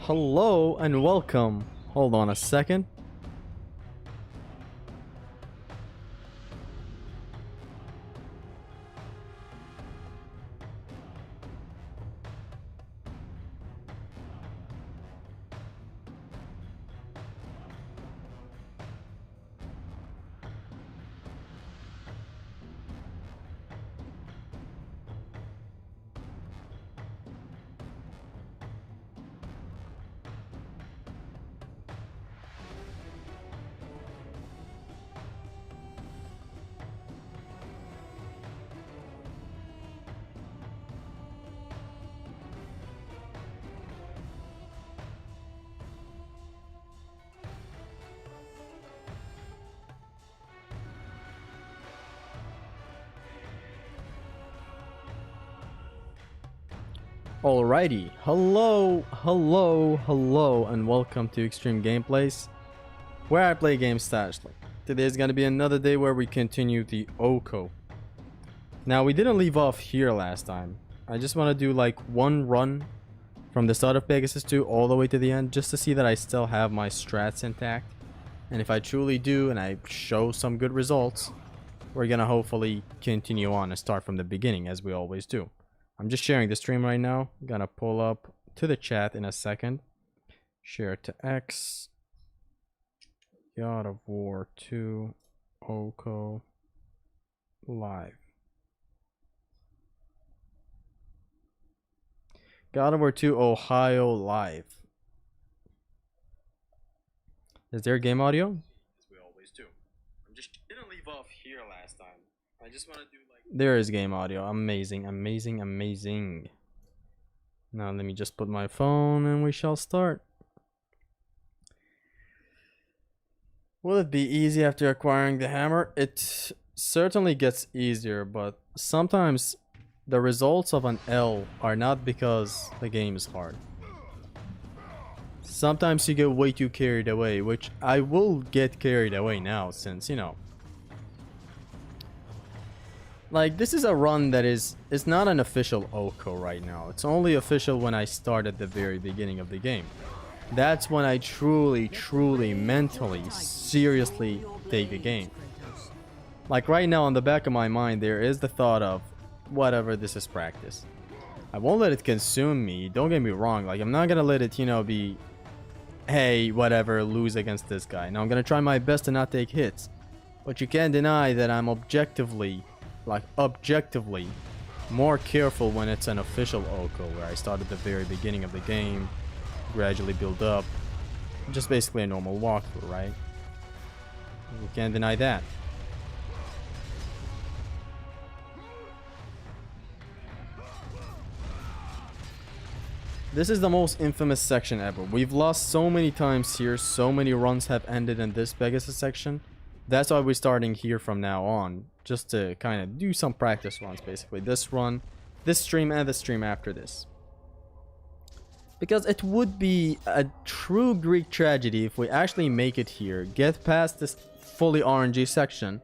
Hello and welcome. Hold on a second. Alrighty, hello, and welcome to Extreme Gameplays, where I play games stagely. Today is gonna be another day where we continue the Oko. Now, we didn't leave off here last time. I just want to do like one run from the start of Pegasus 2 all the way to the end, just to see that I still have my strats intact. And if I truly do, and I show some good results, we're gonna hopefully continue on and start from the beginning, as we always do. I'm just sharing the stream right now. I'm gonna pull up to the chat in a second. Share to X. God of War 2 Oko live. God of War 2 Ohio live. Is there game audio? As we always do. I'm just didn't leave off here last time. I just want to do like there is game audio. Amazing. Now let me just put my phone and we shall start. Will it be easy after acquiring the hammer? It certainly gets easier, but sometimes the results of an L are not because the game is hard. Sometimes you get way too carried away, which I will get carried away now since, you know, like, this is a run that is not an official Oko right now. It's only official when I start at the very beginning of the game. That's when I truly, mentally, seriously take the game. Like right now, on the back of my mind, there is the thought of, whatever, this is practice. I won't let it consume me, don't get me wrong. Like, I'm not gonna let it, you know, be, hey, whatever, lose against this guy. Now, I'm gonna try my best to not take hits. But you can't deny that I'm objectively more careful when it's an official Oko, where I start at the very beginning of the game, gradually build up. Just basically a normal walkthrough, right? You can't deny that. This is the most infamous section ever. We've lost so many times here, so many runs have ended in this Pegasus section. That's why we're starting here from now on, just to kind of do some practice runs, basically. This run, this stream, and the stream after this. Because it would be a true Greek tragedy if we actually make it here, get past this fully RNG section,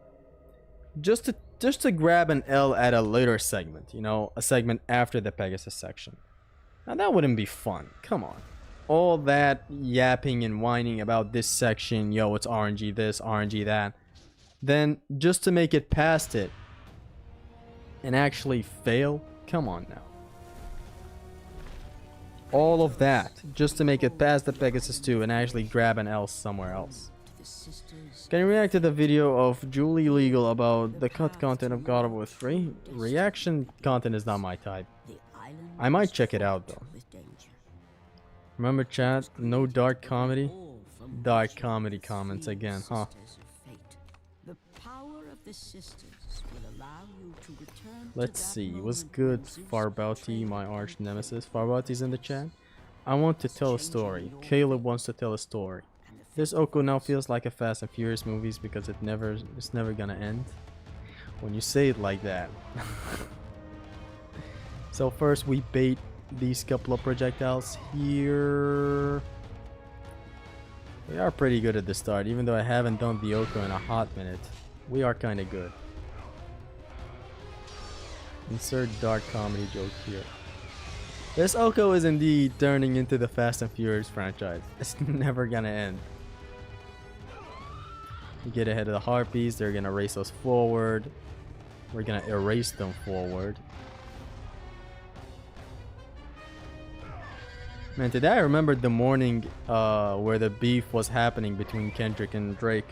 just to grab an L at a later segment, you know, a segment after the Pegasus section. Now that wouldn't be fun, come on. All that yapping and whining about this section, yo, it's RNG this, RNG that, then just to make it past it and actually fail, come on now. All of that just to make it past the Pegasus 2 and actually grab an L somewhere else. Can you react to the video of Julie Legal about the cut content of God of War 3? Reaction content is not my type. I might check it out though. Remember chat, no dark comedy? Dark comedy comments again, huh? Let's see, what's good, Farbauti, my arch nemesis? Farbauti's in the chat. I want to tell a story. Caleb wants to tell a story. This Oko now feels like a Fast and Furious movies because it's never gonna end. When you say it like that. So first we bait these couple of projectiles here. We are pretty good at the start, even though I haven't done the Oko in a hot minute. We are kind of good. Insert dark comedy joke here. This Oko is indeed turning into the Fast and Furious franchise. It's never gonna end. You get ahead of the Harpies, they're gonna race us forward. We're gonna erase them forward. Man, today I remembered the morning where the beef was happening between Kendrick and Drake.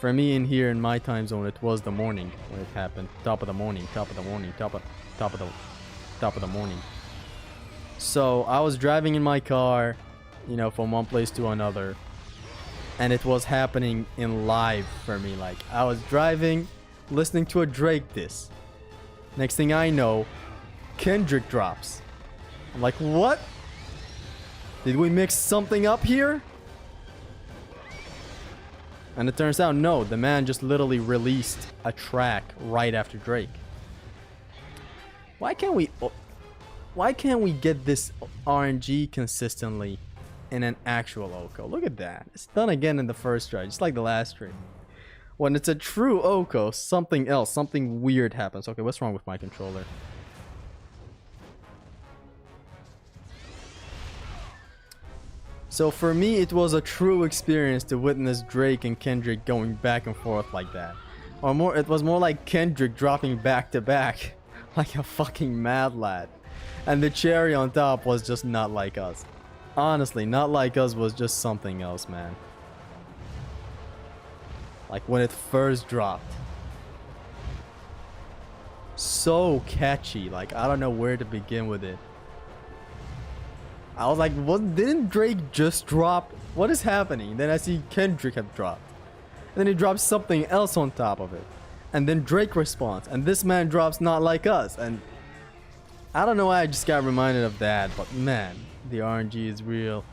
For me in here in my time zone, it was the morning when it happened. Top of the morning, top of the morning, top of the morning. So I was driving in my car, you know, from one place to another, and it was happening in live for me. Like, I was driving, listening to a Drake diss. Next thing I know, Kendrick drops. I'm like, what? Did we mix something up here? And it turns out, no, the man just literally released a track right after Drake. Why can't we get this RNG consistently in an actual Oko? Look at that. It's done again in the first try, just like the last stream. When it's a true Oko, something else, something weird happens. Okay, what's wrong with my controller? So for me, it was a true experience to witness Drake and Kendrick going back and forth like that. Or more, it was more like Kendrick dropping back to back like a fucking mad lad. And the cherry on top was just Not Like Us. Honestly, Not Like Us was just something else, man. Like when it first dropped. So catchy, like I don't know where to begin with it. I was like, what, didn't Drake just drop? What is happening? Then I see Kendrick have dropped. And then he drops something else on top of it. And then Drake responds. And this man drops Not Like Us. And I don't know why I just got reminded of that. But man, the RNG is real.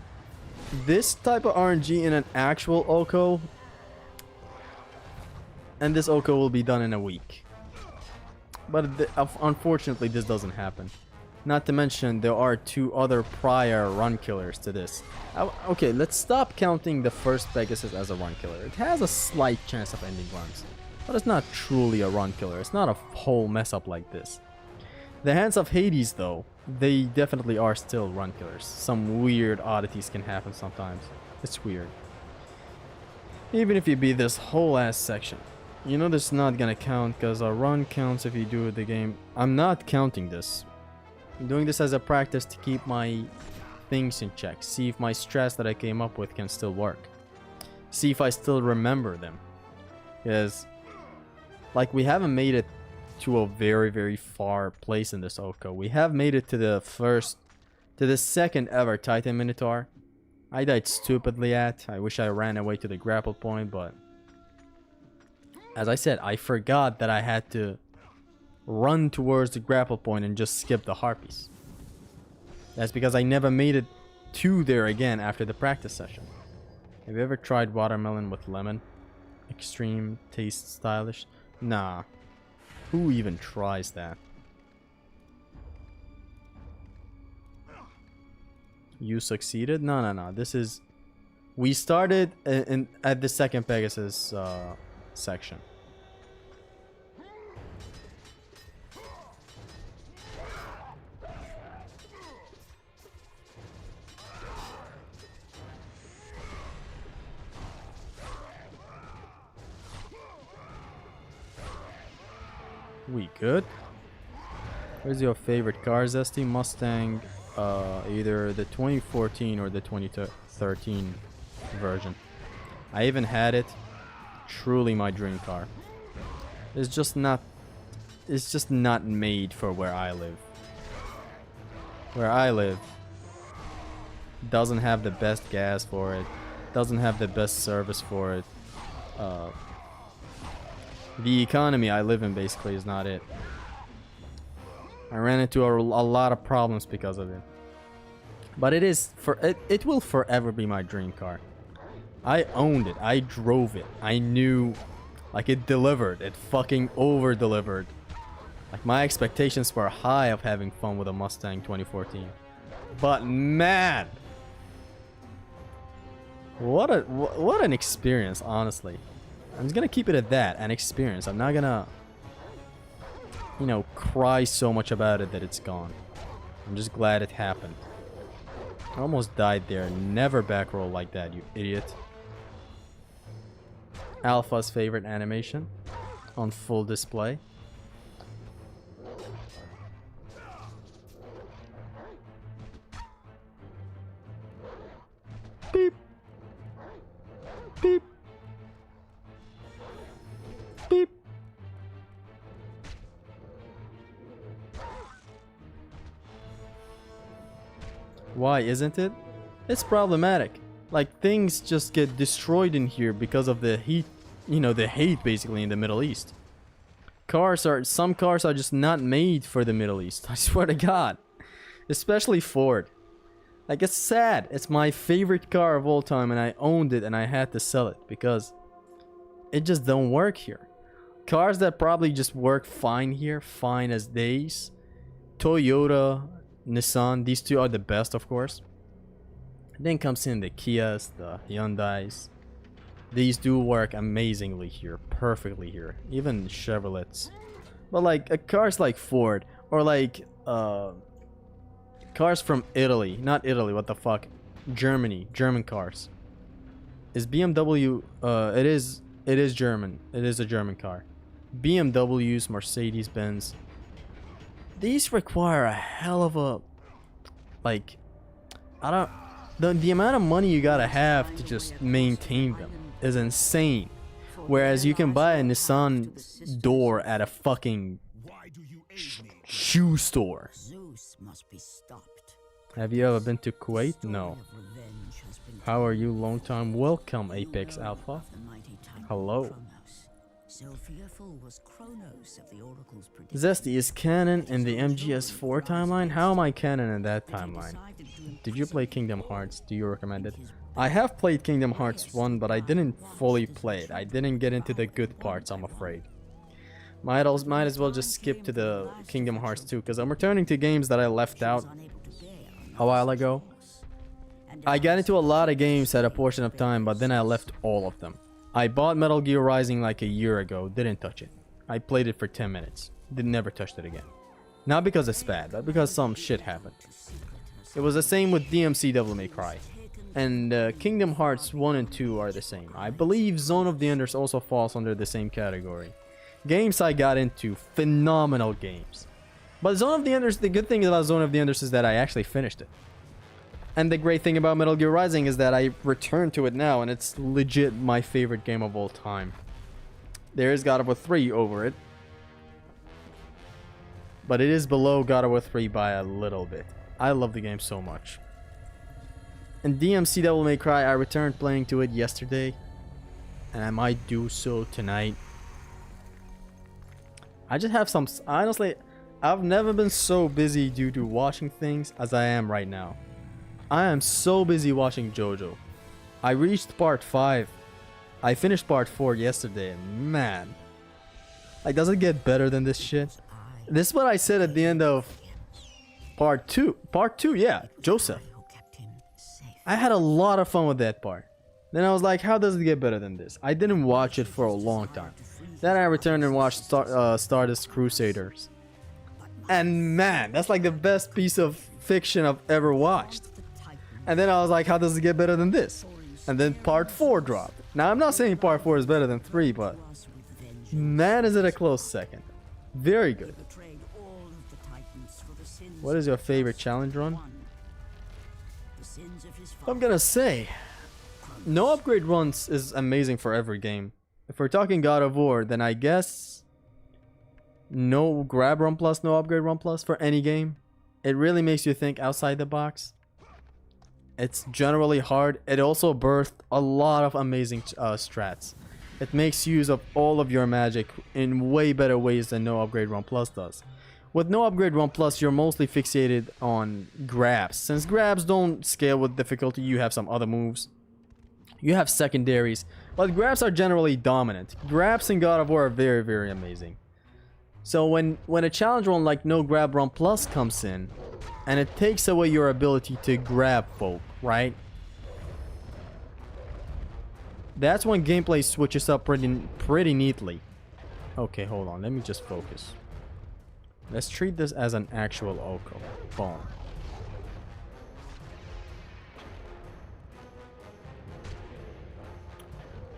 This type of RNG in an actual Oko. And this Oko will be done in a week. But unfortunately, this doesn't happen. Not to mention, there are 2 other prior run killers to this. Okay, let's stop counting the first Pegasus as a run killer. It has a slight chance of ending runs, but it's not truly a run killer. It's not a whole mess up like this. The Hands of Hades, though, they definitely are still run killers. Some weird oddities can happen sometimes. It's weird. Even if you beat this whole ass section, you know this is not gonna count because a run counts if you do the game. I'm not counting this. I'm doing this as a practice to keep my things in check. See if my strats that I came up with can still work. See if I still remember them. Because, like, we haven't made it to a very, very far place in this Oko. We have made it to the second ever Titan Minotaur. I died stupidly at. I wish I ran away to the grapple point, but as I said, I forgot that I had to run towards the grapple point and just skip the Harpies. That's because I never made it to there again after the practice session. Have you ever tried watermelon with lemon? Extreme taste stylish? Nah. Who even tries that? You succeeded? No. This is... We started at the second Pegasus section. We good? Where's your favorite car, Zesty? Mustang, either the 2014 or the 2013 version. I even had it. Truly my dream car. It's just not made for where I live. Where I live doesn't have the best gas for it. Doesn't have the best service for it. The economy I live in basically is not it. I ran into a lot of problems because of it. But it will forever be my dream car. I owned it. I drove it. I knew, like, it delivered. It fucking over-delivered. Like, my expectations were high of having fun with a Mustang 2014. But man, what an experience, honestly. I'm just gonna keep it at that, an experience. I'm not gonna, you know, cry so much about it that it's gone. I'm just glad it happened. I almost died there. Never back roll like that, you idiot. Alpha's favorite animation on full display. Beep. Beep. Beep. Why isn't it? It's problematic. Like, things just get destroyed in here because of the heat, you know, the hate basically in the Middle East. Some cars are just not made for the Middle East. I swear to God. Especially Ford. Like, it's sad. It's my favorite car of all time and I owned it and I had to sell it because it just don't work here. Cars that probably just work fine here, fine as days. Toyota, Nissan, these two are the best, of course. Then comes in the Kias, the Hyundais. These do work amazingly here, perfectly here. Even Chevrolets. But like cars like Ford or like cars from Italy, not Italy, what the fuck? Germany, German cars. Is BMW it is German. It is a German car. BMWs, Mercedes-Benz. These require a hell of a, like, the amount of money you gotta have to just maintain them is insane. Whereas you can buy a Nissan door at a fucking shoe store. Have you ever been to Kuwait? No. How are you? Long time. Welcome, Apex Alpha. Hello. Zesty, is canon in the MGS4 timeline? How am I canon in that timeline? Did you play Kingdom Hearts? Do you recommend it? I have played Kingdom Hearts 1, but I didn't fully play it. I didn't get into the good parts, I'm afraid. Might as well just skip to the Kingdom Hearts 2, because I'm returning to games that I left out a while ago. I got into a lot of games at a portion of time, but then I left all of them. I bought Metal Gear Rising like a year ago, didn't touch it. I played it for 10 minutes, never touched it again. Not because it's bad, but because some shit happened. It was the same with DMC Devil May Cry. And Kingdom Hearts 1 and 2 are the same. I believe Zone of the Enders also falls under the same category. Games I got into, phenomenal games. But Zone of the Enders, the good thing about Zone of the Enders is that I actually finished it. And the great thing about Metal Gear Rising is that I returned to it now and it's legit my favorite game of all time. There is God of War 3 over it. But it is below God of War 3 by a little bit. I love the game so much. And DMC Devil May Cry, I returned playing to it yesterday. And I might do so tonight. I just have some... Honestly, I've never been so busy due to watching things as I am right now. I am so busy watching JoJo. I reached part 5. I finished part 4 yesterday and man. Like, does it get better than this shit? This is what I said at the end of part 2. Part 2, yeah. Joseph. I had a lot of fun with that part. Then I was like, how does it get better than this? I didn't watch it for a long time. Then I returned and watched Stardust Crusaders. And man, that's like the best piece of fiction I've ever watched. And then I was like, how does it get better than this? And then part 4 dropped. Now, I'm not saying part 4 is better than 3, but man, is it a close second. Very good. What is your favorite challenge run? I'm gonna say, no upgrade runs is amazing for every game. If we're talking God of War, then I guess no grab run plus, no upgrade run plus for any game. It really makes you think outside the box. It's generally hard. It also birthed a lot of amazing strats. It makes use of all of your magic in way better ways than no upgrade run plus does. With no upgrade run plus, you're mostly fixated on grabs. Since grabs don't scale with difficulty, you have some other moves. You have secondaries, but grabs are generally dominant. Grabs in God of War are very, very amazing. So when a challenge run like no grab run plus comes in, and it takes away your ability to grab folk, right? That's when gameplay switches up pretty neatly. Okay, hold on. Let me just focus. Let's treat this as an actual Oko. Boom.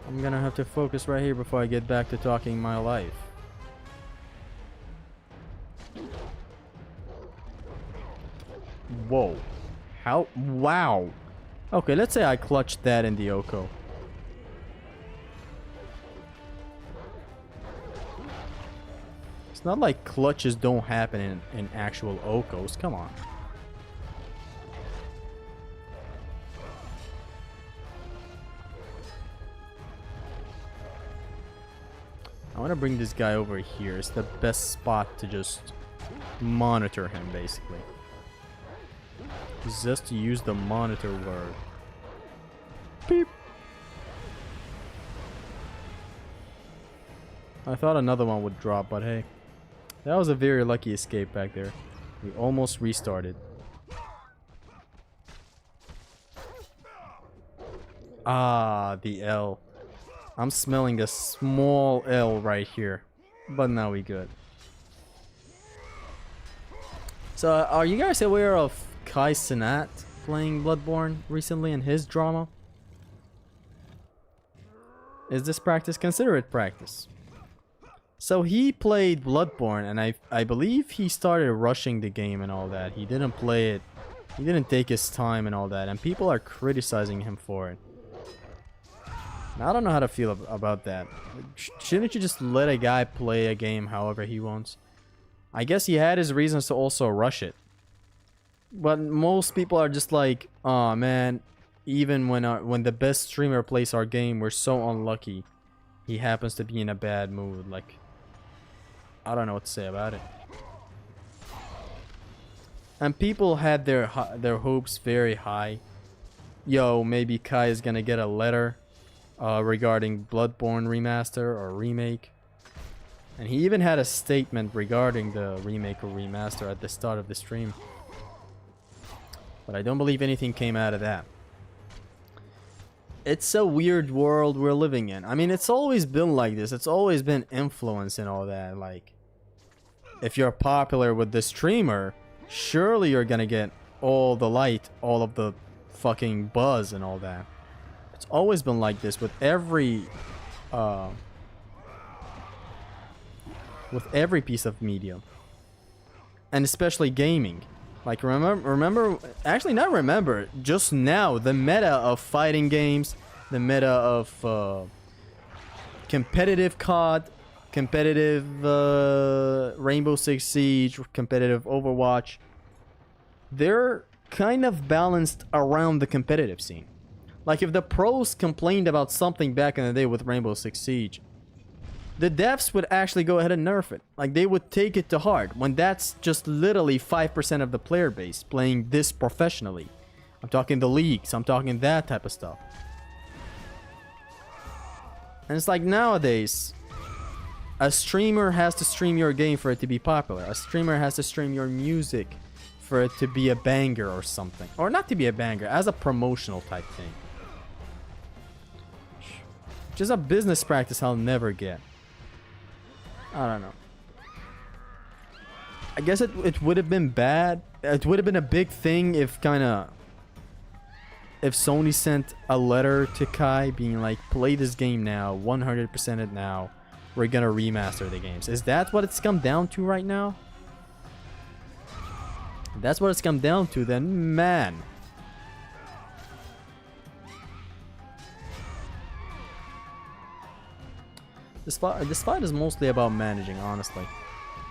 I'm gonna have to focus right here before I get back to talking my life. Whoa. How? Wow. Okay, let's say I clutched that in the Oko. It's not like clutches don't happen in actual Okos. Come on. I want to bring this guy over here. It's the best spot to just monitor him, basically. Just to use the monitor word. Beep. I thought another one would drop, but hey. That was a very lucky escape back there. We almost restarted. Ah, the L. I'm smelling a small L right here. But now we good. So, are you guys aware of Kai Cenat playing Bloodborne recently in his drama? Is this practice? Consider it practice. So he played Bloodborne, and I believe he started rushing the game and all that. He didn't play it. He didn't take his time and all that, and people are criticizing him for it. I don't know how to feel about that. Shouldn't you just let a guy play a game however he wants? I guess he had his reasons to also rush it. But most people are just like, oh man, even when the best streamer plays our game, we're so unlucky. He happens to be in a bad mood. Like, I don't know what to say about it. And people had their hopes very high. Yo, maybe Kai is gonna get a letter regarding Bloodborne remaster or remake. And he even had a statement regarding the remake or remaster at the start of the stream. But I don't believe anything came out of that. It's a weird world we're living in. I mean, it's always been like this. It's always been influence and all that. Like, if you're popular with the streamer, surely you're gonna get all the light, all of the fucking buzz and all that. It's always been like this with every piece of media, and especially gaming. Like, remember, actually not remember, just now, the meta of fighting games, the meta of competitive COD, competitive Rainbow Six Siege, competitive Overwatch, they're kind of balanced around the competitive scene. Like, if the pros complained about something back in the day with Rainbow Six Siege, the devs would actually go ahead and nerf it. Like, they would take it to heart when that's just literally 5% of the player base playing this professionally. I'm talking the leagues, I'm talking that type of stuff. And it's like nowadays, a streamer has to stream your game for it to be popular. A streamer has to stream your music for it to be a banger or something. Or not to be a banger, as a promotional type thing. Which is a business practice I'll never get. I don't know. I guess it would have been bad. It would have been a big thing if if Sony sent a letter to Kai being like, play this game now, 100% it now. We're gonna remaster the games. Is that what it's come down to right now? If that's what it's come down to, then man. This fight is mostly about managing, honestly.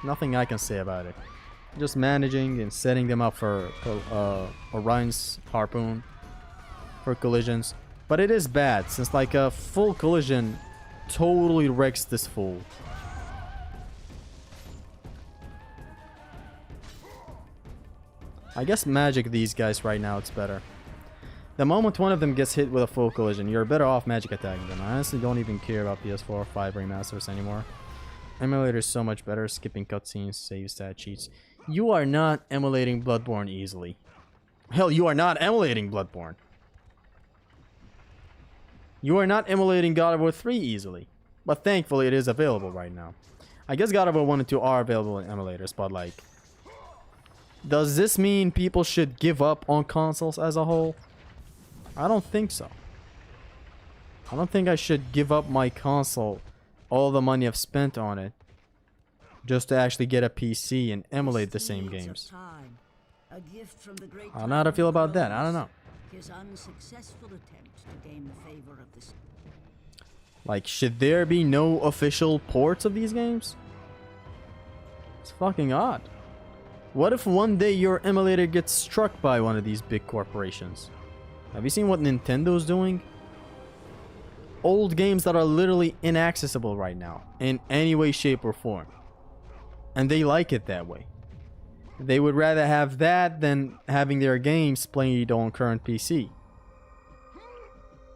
Nothing I can say about it. Just managing and setting them up for Orion's harpoon for collisions. But it is bad, since like a full collision totally wrecks this fool. I guess magic these guys right now, it's better. The moment one of them gets hit with a full collision, you're better off magic attacking them. I honestly don't even care about PS4 or 5 remasters anymore. Emulator is so much better, skipping cutscenes, save stat cheats. You are not emulating Bloodborne easily. Hell, you are not emulating Bloodborne. You are not emulating God of War 3 easily. But thankfully it is available right now. I guess God of War 1 and 2 are available in emulators, but like, does this mean people should give up on consoles as a whole? I don't think so. I don't think I should give up my console, all the money I've spent on it, just to actually get a PC and emulate the same games. I don't know how to feel about that. I don't know. His unsuccessful attempt to gain the favor of the... Like, should there be no official ports of these games? It's fucking odd. What if one day your emulator gets struck by one of these big corporations? Have you seen what Nintendo's doing? Old games that are literally inaccessible right now, in any way, shape, or form. And they like it that way. They would rather have that than having their games played on current PC.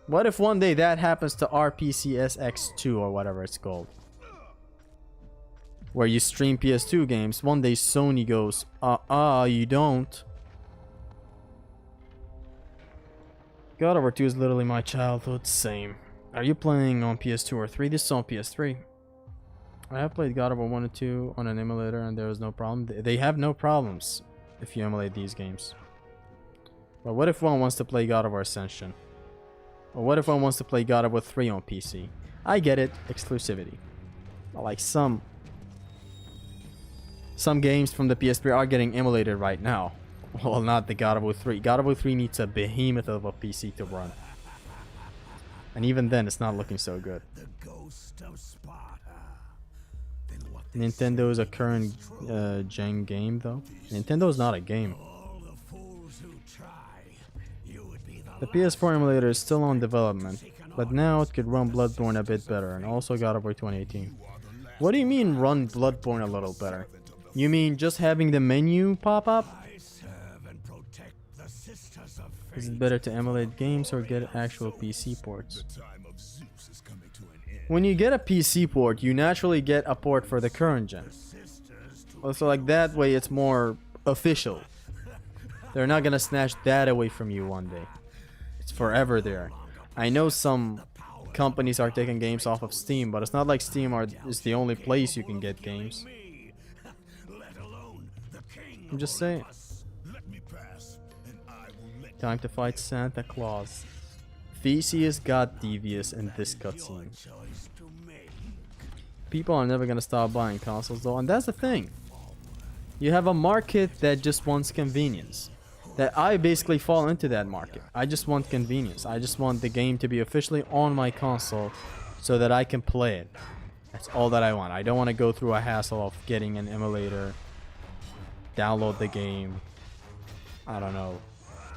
What if one day that happens to RPCSX2 or whatever it's called? Where you stream PS2 games, one day Sony goes, you don't. God of War 2 is literally my childhood, same. Are you playing on PS2 or 3? This is on PS3. I have played God of War 1 and 2 on an emulator and there was no problem. They have no problems if you emulate these games. But what if one wants to play God of War Ascension? Or what if one wants to play God of War 3 on PC? I get it, exclusivity. But like some games from the PS3 are getting emulated right now. Well, not the God of War 3. God of War 3 needs a behemoth of a PC to run. And even then, it's not looking so good. Nintendo is a current gen game, though. Nintendo is not a game. The PS4 emulator is still on development, but now it could run Bloodborne a bit better, and also God of War 2018. What do you mean run Bloodborne a little better? You mean just having the menu pop up? Is it better to emulate games or get actual PC ports? When you get a PC port, you naturally get a port for the current gen. Also, like that way it's more official. They're not gonna snatch that away from you one day. It's forever there. I know some companies are taking games off of Steam, but it's not like Steam is the only place you can get games. I'm just saying. Time to fight Santa Claus. Theseus got devious in this cutscene. People are never gonna stop buying consoles though, and that's the thing. You have a market that just wants convenience. That I basically fall into that market. I just want convenience. I just want the game to be officially on my console so that I can play it. That's all that I want. I don't want to go through a hassle of getting an emulator, download the game, I don't know,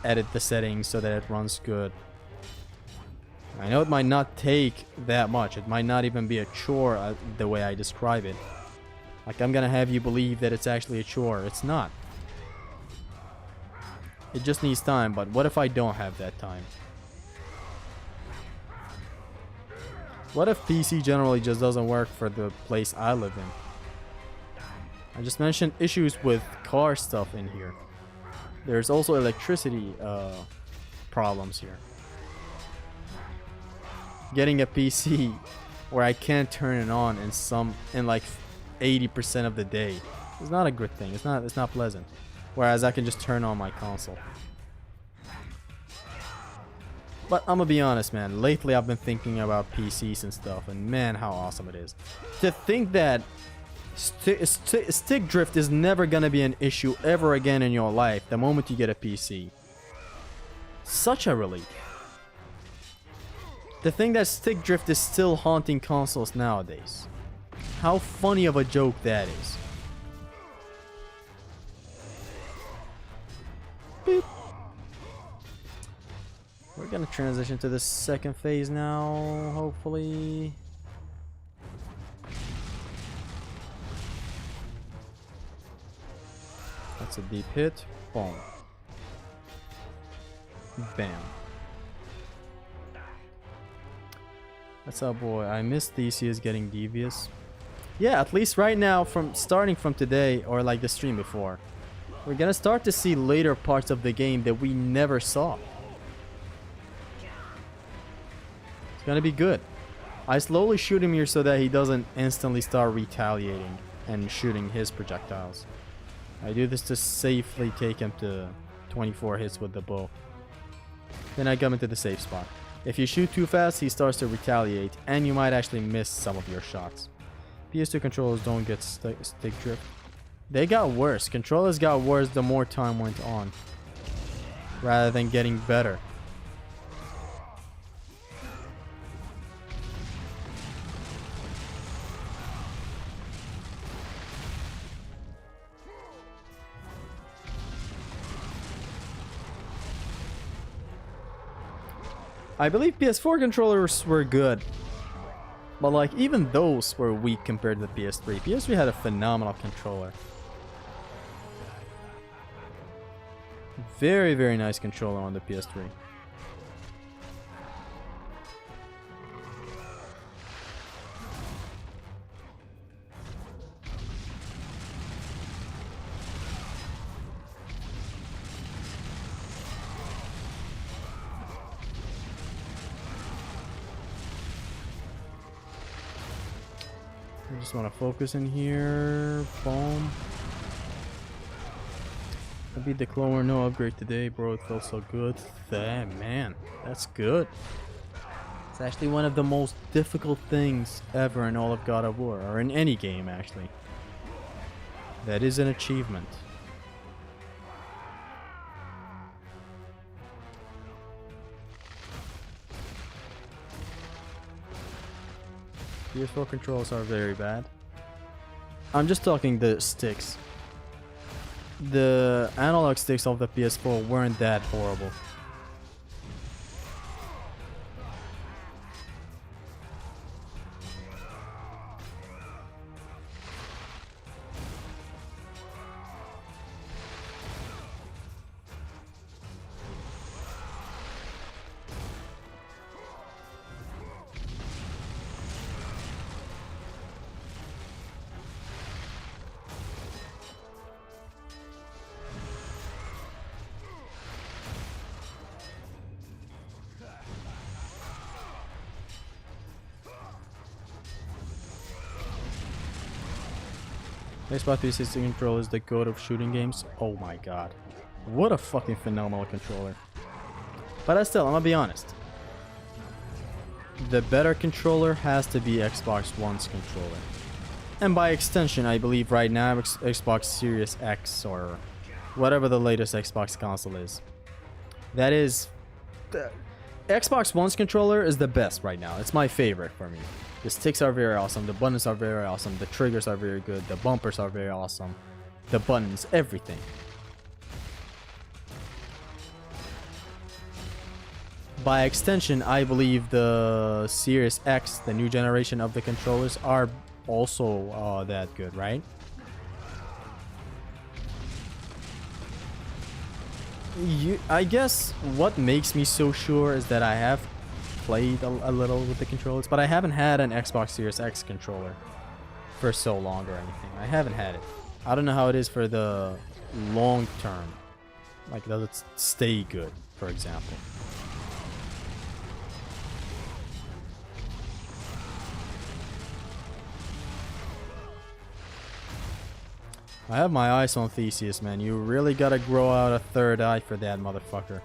edit the settings so that it runs good. I know it might not take that much. It might not even be a chore the way I describe it. Like, I'm gonna have you believe that it's actually a chore. It's not. It just needs time, but what if I don't have that time? What if PC generally just doesn't work for the place I live in? I just mentioned issues with car stuff in here. There's also electricity problems here. Getting a PC where I can't turn it on in like 80% of the day is not a good thing. It's not pleasant. Whereas I can just turn on my console. But I'm gonna be honest, man. Lately I've been thinking about PCs and stuff, and man, how awesome it is. To think that stick drift is never gonna be an issue ever again in your life the moment you get a PC. Such a relief. To think that stick drift is still haunting consoles nowadays. How funny of a joke that is. Beep. We're gonna transition to the second phase now, hopefully. That's a deep hit. Boom. Bam. That's our boy. I miss Theseus getting devious. Yeah, at least right now, starting from today, or like the stream before, we're gonna start to see later parts of the game that we never saw. It's gonna be good. I slowly shoot him here so that he doesn't instantly start retaliating and shooting his projectiles. I do this to safely take him to 24 hits with the bow. Then I come into the safe spot. If you shoot too fast, he starts to retaliate, and you might actually miss some of your shots. PS2 controllers don't get stick drift. They got worse. Controllers got worse the more time went on, rather than getting better. I believe PS4 controllers were good, but like even those were weak compared to the PS3. PS3 had a phenomenal controller. Very, very nice controller on the PS3. I just want to focus in here. Boom. I beat the cloner, no upgrade today, bro. It felt so good. Man, that's good. It's actually one of the most difficult things ever in all of God of War, or in any game actually. That is an achievement. PS4 controls are very bad. I'm just talking the sticks. The analog sticks of the PS4 weren't that horrible. Xbox 360 controller is the goat of shooting games. Oh my god. What a fucking phenomenal controller. But I'm gonna be honest. The better controller has to be Xbox One's controller. And by extension, I believe right now Xbox Series X or whatever the latest Xbox console is. That is... Xbox One's controller is the best right now. It's my favorite for me. The sticks are very awesome, the buttons are very awesome, the triggers are very good, the bumpers are very awesome, the buttons, everything. By extension, I believe the Series X, the new generation of the controllers, are also that good, right? I guess what makes me so sure is that I have played a little with the controllers, but I haven't had an Xbox Series X controller for so long or anything. I haven't had it. I don't know how it is for the long term. Like, does it stay good, for example? I have my eyes on Theseus, man. You really gotta grow out a third eye for that motherfucker.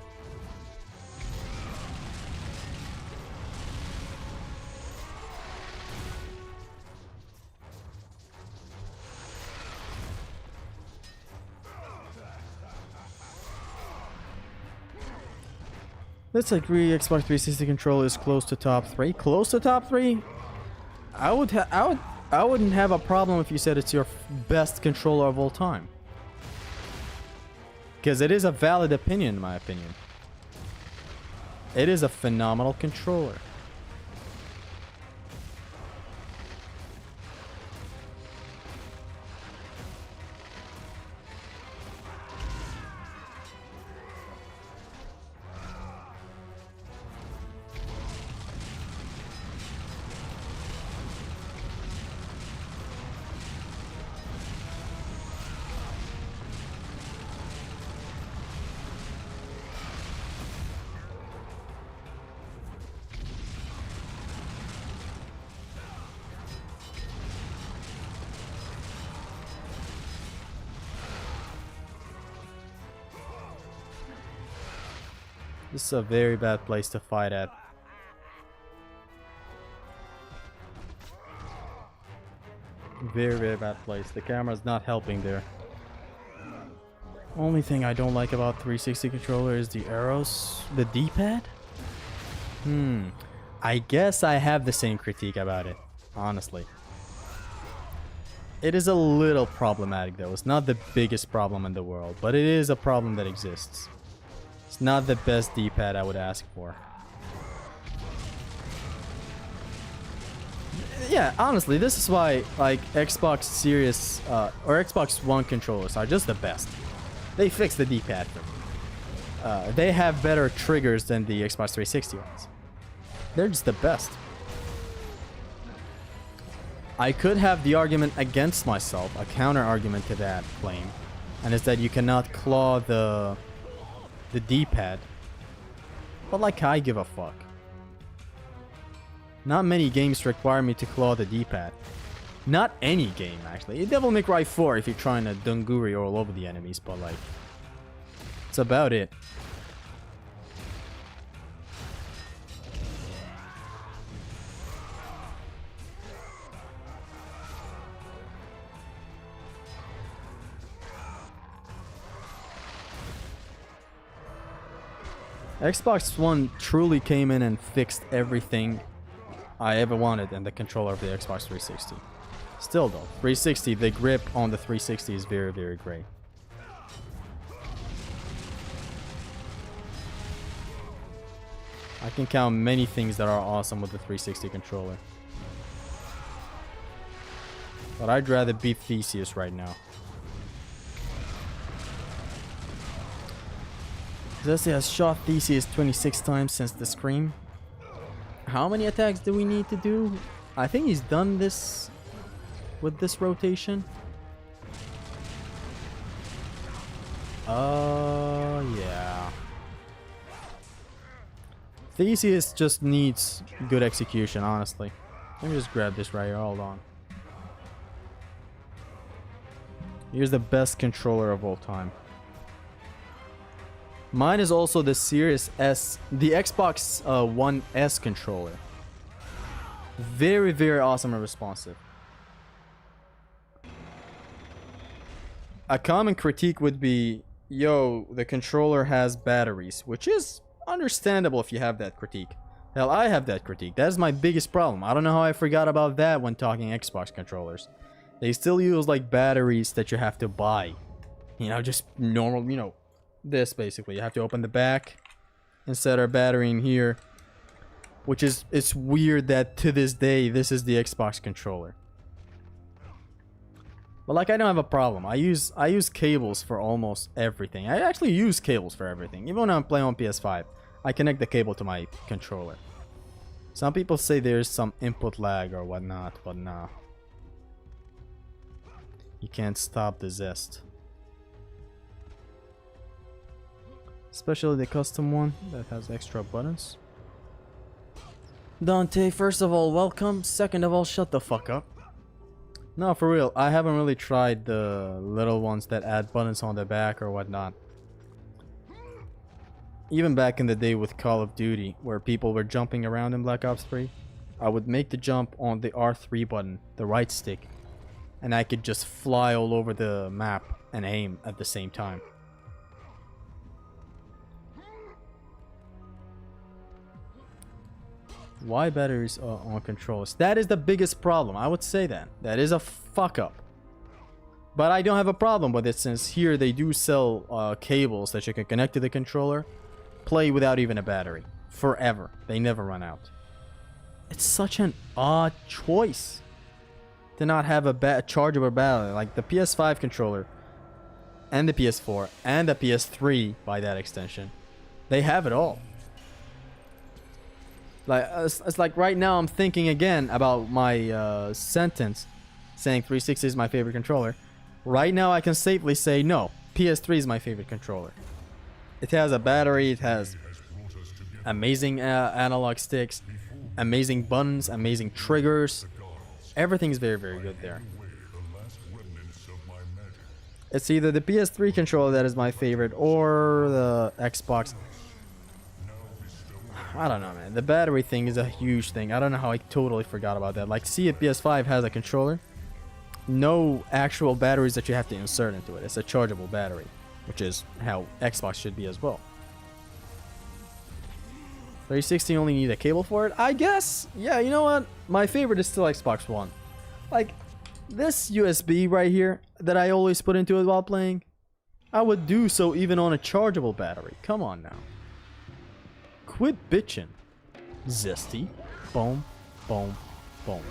Let's agree Xbox 360 controller is close to top 3. Close to top 3? I wouldn't have a problem if you said it's your best controller of all time. Because it is a valid opinion, in my opinion. It is a phenomenal controller. This is a very bad place to fight at. Very, very bad place. The camera's not helping there. Only thing I don't like about 360 controller is the arrows. The D-pad? I guess I have the same critique about it, honestly. It is a little problematic though. It's not the biggest problem in the world, but it is a problem that exists. It's not the best D-pad I would ask for. Yeah, honestly, this is why like Xbox Series or Xbox One controllers are just the best. They fix the D-pad for me. They have better triggers than the Xbox 360 ones. They're just the best. I could have the argument against myself, a counter argument to that claim, and it's that you cannot claw the D-pad. But like, I give a fuck. Not many games require me to claw the D-pad. Not any game, actually. Devil May Cry 4 if you're trying to dunguri all over the enemies, but like, it's about it. Xbox One truly came in and fixed everything I ever wanted in the controller of the Xbox 360. Still though, 360, the grip on the 360 is very, very great. I can count many things that are awesome with the 360 controller. But I'd rather beat Theseus right now. Zesty has shot Theseus 26 times since the Scream. How many attacks do we need to do? I think he's done this with this rotation. Yeah. Theseus just needs good execution, honestly. Let me just grab this right here. Hold on. Here's the best controller of all time. Mine is also the Series S, the Xbox One S controller. Very, very awesome and responsive. A common critique would be, yo, the controller has batteries, which is understandable if you have that critique. Hell, I have that critique. That is my biggest problem. I don't know how I forgot about that when talking Xbox controllers. They still use like batteries that you have to buy. You know, just normal, you know, this basically. You have to open the back and set our battery in here. Which is, it's weird that to this day, this is the Xbox controller. But like, I don't have a problem. I use cables for almost everything. I actually use cables for everything. Even when I'm playing on PS5, I connect the cable to my controller. Some people say there's some input lag or whatnot, but nah. You can't stop the zest. Especially the custom one that has extra buttons. Dante, first of all, welcome. Second of all, shut the fuck up. No, for real, I haven't really tried the little ones that add buttons on the back or whatnot. Even back in the day with Call of Duty, where people were jumping around in Black Ops 3, I would make the jump on the R3 button, the right stick, and I could just fly all over the map and aim at the same time. Why batteries on controllers? That is the biggest problem. I would say that. That is a fuck up. But I don't have a problem with it since here they do sell cables that you can connect to the controller. Play without even a battery. Forever. They never run out. It's such an odd choice to not have a chargeable battery. Like the PS5 controller and the PS4 and the PS3 by that extension. They have it all. Like it's like right now I'm thinking again about my sentence saying 360 is my favorite controller. Right now I can safely say no, PS3 is my favorite controller. It has a battery, it has amazing analog sticks, amazing buttons, amazing triggers. Everything is very, very good there. It's either the PS3 controller that is my favorite or the Xbox. I don't know, man. The battery thing is a huge thing. I don't know how I totally forgot about that. Like, see if PS5 has a controller. No actual batteries that you have to insert into it. It's a chargeable battery, which is how Xbox should be as well. 360 only need a cable for it? I guess. Yeah, you know what? My favorite is still Xbox One. Like, this USB right here that I always put into it while playing, I would do so even on a chargeable battery. Come on now. Quit bitching. Zesty. Boom, boom, boom.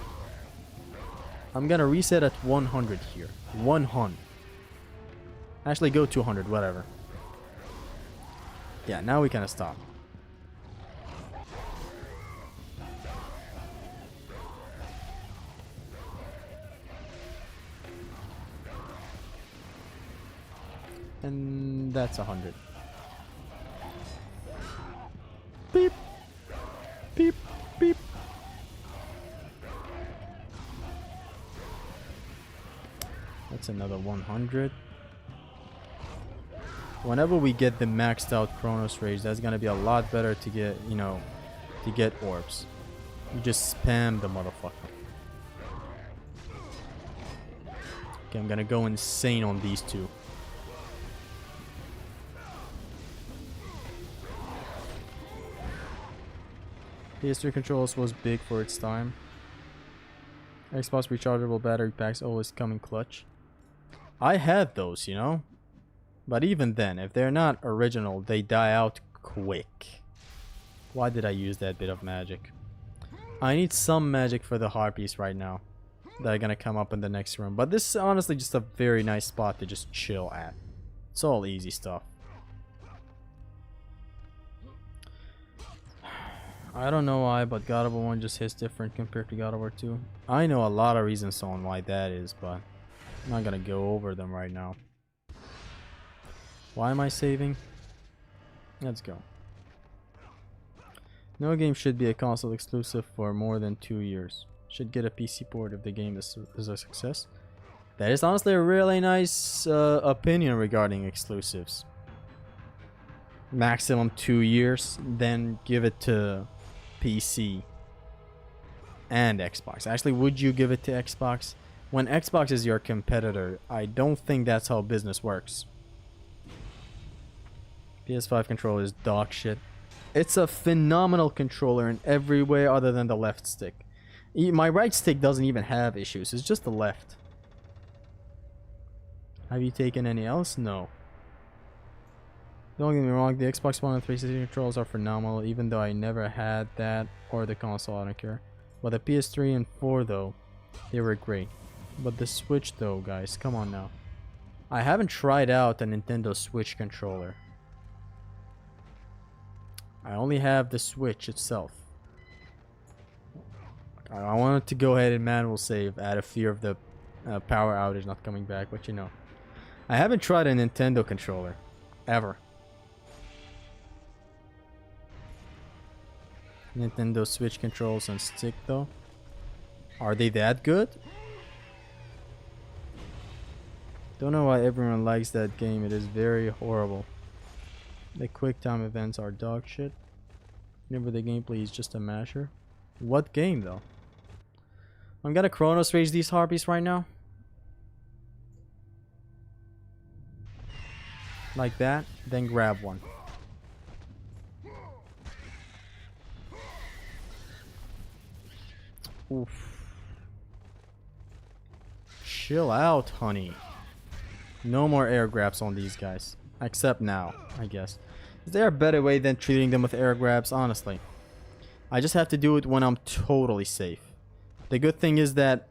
I'm gonna reset at 100 here. 100. Actually, go 200, whatever. Yeah, now we can stop. And that's 100. Beep. Beep. Beep. That's another 100. Whenever we get the maxed out Chronos Rage, that's gonna be a lot better to get, you know, to get orbs. You just spam the motherfucker. Okay, I'm gonna go insane on these two. PS3 controllers was big for its time. Xbox rechargeable battery packs always come in clutch. I had those, you know? But even then, if they're not original, they die out quick. Why did I use that bit of magic? I need some magic for the harpies right now. That are gonna come up in the next room. But this is honestly just a very nice spot to just chill at. It's all easy stuff. I don't know why, but God of War 1 just hits different compared to God of War 2. I know a lot of reasons on why that is, but I'm not gonna go over them right now. Why am I saving? Let's go. No game should be a console exclusive for more than 2 years. Should get a PC port if the game is a success. That is honestly a really nice opinion regarding exclusives. Maximum 2 years, then give it to PC and Xbox. Actually, would you give it to Xbox? When Xbox is your competitor, I don't think that's how business works. PS5 controller is dog shit. It's a phenomenal controller in every way other than the left stick. My right stick doesn't even have issues, it's just the left. Have you taken any else? No. Don't get me wrong, the Xbox One and 360 controls are phenomenal, even though I never had that or the console, I don't care. But the PS3 and 4 though, they were great. But the Switch though, guys, come on now. I haven't tried out a Nintendo Switch controller. I only have the Switch itself. I wanted to go ahead and manual save out of fear of the power outage not coming back, but you know. I haven't tried a Nintendo controller. Ever. Nintendo Switch controls and stick though. Are they that good? Don't know why everyone likes that game. It is very horrible. The quick time events are dog shit. Whenever the gameplay is just a masher. What game though? I'm gonna Chronos Rage these harpies right now. Like that, then grab one. Oof. Chill out, honey. No more air grabs on these guys. Except now, I guess. Is there a better way than treating them with air grabs? Honestly. I just have to do it when I'm totally safe. The good thing is that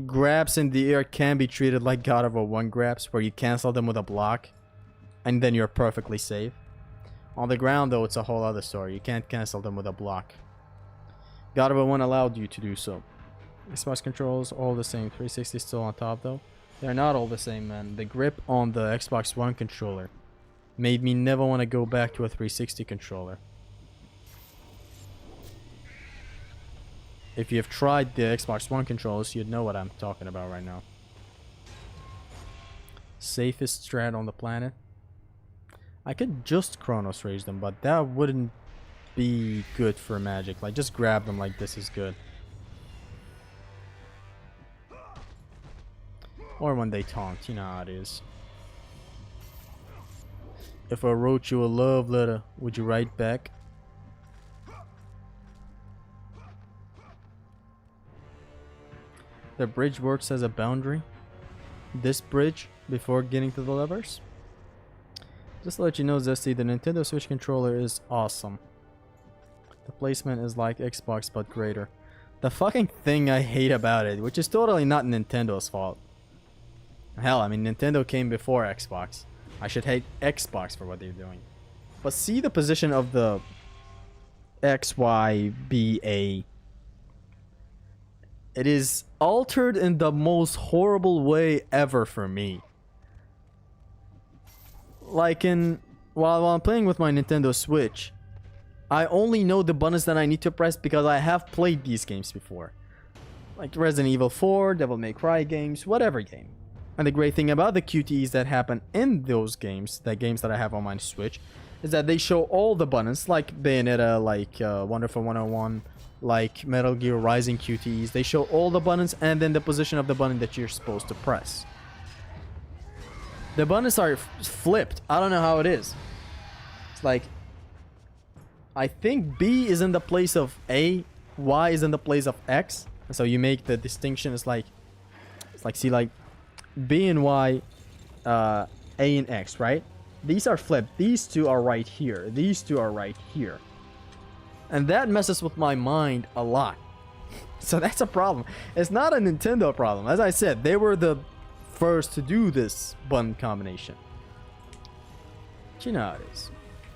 grabs in the air can be treated like God of War 1 grabs, where you cancel them with a block, and then you're perfectly safe. On the ground, though, it's a whole other story. You can't cancel them with a block. God of War 1 allowed you to do so. Xbox controls, all the same. 360 still on top, though. They're not all the same, man. The grip on the Xbox One controller made me never want to go back to a 360 controller. If you've tried the Xbox One controllers, you'd know what I'm talking about right now. Safest strat on the planet. I could just Chronos Rage them, but that wouldn't be good for magic. Like, just grab them like this is good. Or when they taunt, you know how it is. If I wrote you a love letter, would you write back? The bridge works as a boundary. This bridge, before getting to the levers. Just to let you know, Zesty, the Nintendo Switch controller is awesome. The placement is like Xbox but greater. The fucking thing I hate about it, which is totally not Nintendo's fault. Hell, I mean, Nintendo came before Xbox. I should hate Xbox for what they're doing. But see the position of the XYBA. It is altered in the most horrible way ever for me. Like while I'm playing with my Nintendo Switch, I only know the buttons that I need to press because I have played these games before. Like Resident Evil 4, Devil May Cry games, whatever game. And the great thing about the QTEs that happen in those games, the games that I have on my Switch, is that they show all the buttons, like Bayonetta, like Wonderful 101, like Metal Gear Rising QTEs. They show all the buttons and then the position of the button that you're supposed to press. The buttons are flipped. I don't know how it is. It's like, I think B is in the place of A, Y is in the place of X. And so you make the distinction. It's like see, like B and Y, A and X, right? These are flipped. These two are right here. These two are right here. And that messes with my mind a lot. So that's a problem. It's not a Nintendo problem. As I said, they were the first to do this button combination. But you know how it is.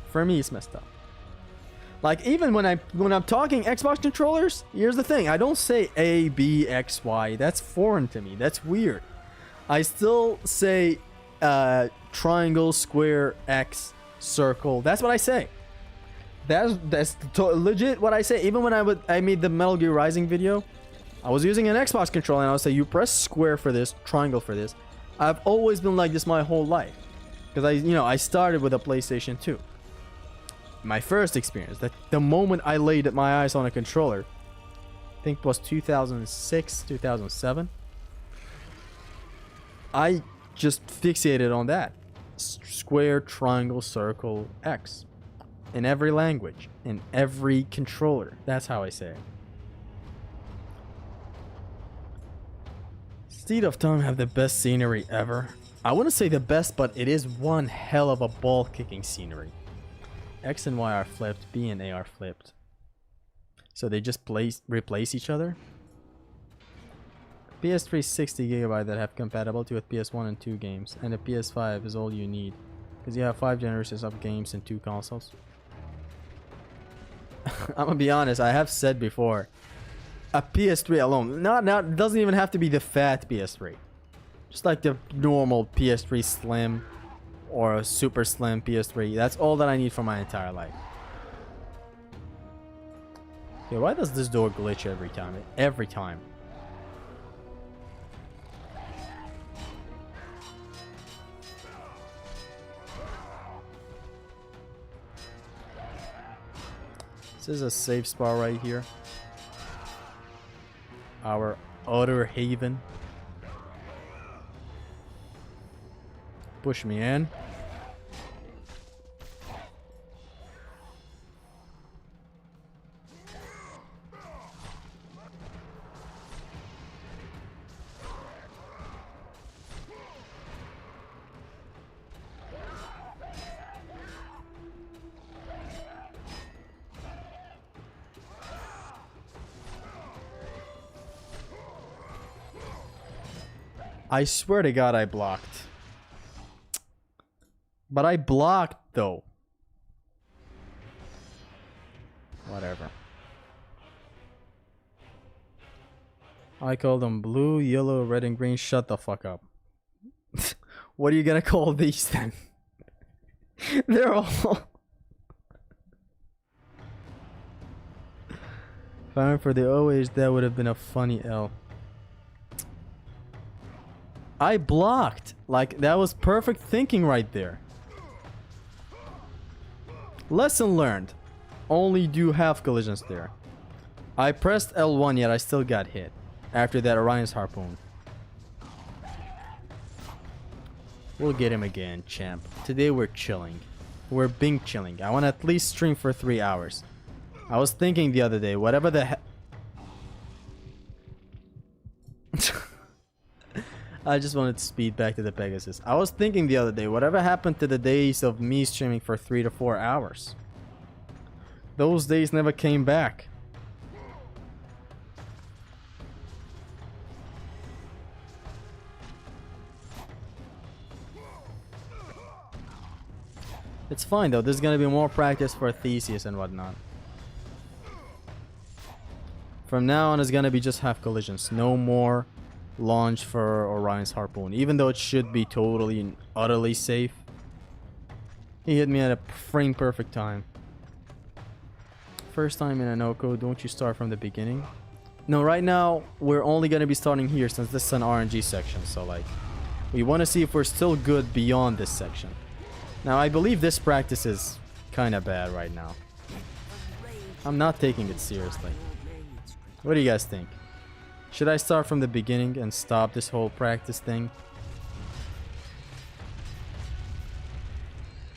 For me, it's messed up. Like, even when I'm talking Xbox controllers, here's the thing. I don't say A, B, X, Y. That's foreign to me. That's weird. I still say triangle, square, X, circle. That's what I say. That's legit what I say. Even when I made the Metal Gear Rising video, I was using an Xbox controller and I would say you press square for this, triangle for this. I've always been like this my whole life because I started with a PlayStation 2. My first experience, that the moment I laid my eyes on a controller, I think it was 2006, 2007. I just fixated on that. Square, triangle, circle, X. In every language, in every controller. That's how I say it. Seed of Time have the best scenery ever. I wouldn't say the best, but it is one hell of a ball kicking scenery. X and Y are flipped, B and A are flipped. So they just replace each other. PS3 60GB that have compatibility with PS1 and 2 games, and the PS5 is all you need, because you have 5 generations of games and 2 consoles. I'm gonna be honest, I have said before, a PS3 alone, not doesn't even have to be the fat PS3, just like the normal PS3 Slim or a super slim PS3. That's all that I need for my entire life. Yeah, why does this door glitch every time? Every time. This is a safe spot right here. Our outer haven. Push me in. I swear to God I blocked. But I blocked though. Whatever. I call them blue, yellow, red, and green. Shut the fuck up. What are you gonna call these then? They're all... Fine for the OH, that would have been a funny L. I blocked. Like, that was perfect thinking right there. Lesson learned. only do half collisions there. I pressed L1 yet I still got hit. After that Orion's Harpoon. We'll get him again, champ. Today we're chilling. We're being chilling. I want to at least stream for 3 hours. I was thinking the other day, whatever the heck... I just wanted to speed back to the Pegasus. I was thinking the other day, whatever happened to the days of me streaming for 3 to 4 hours? Those days never came back. It's fine though, there's gonna be more practice for Theseus and whatnot. From now on it's gonna be just half collisions. No more launch for Orion's Harpoon. Even though it should be totally and utterly safe. He hit me at a frame perfect time. First time in an OCO, don't you start from the beginning? No, right now we're only gonna be starting here since this is an RNG section. So like, we wanna see if we're still good beyond this section. Now, I believe this practice is kind of bad right now. I'm not taking it seriously. What do you guys think? Should I start from the beginning and stop this whole practice thing?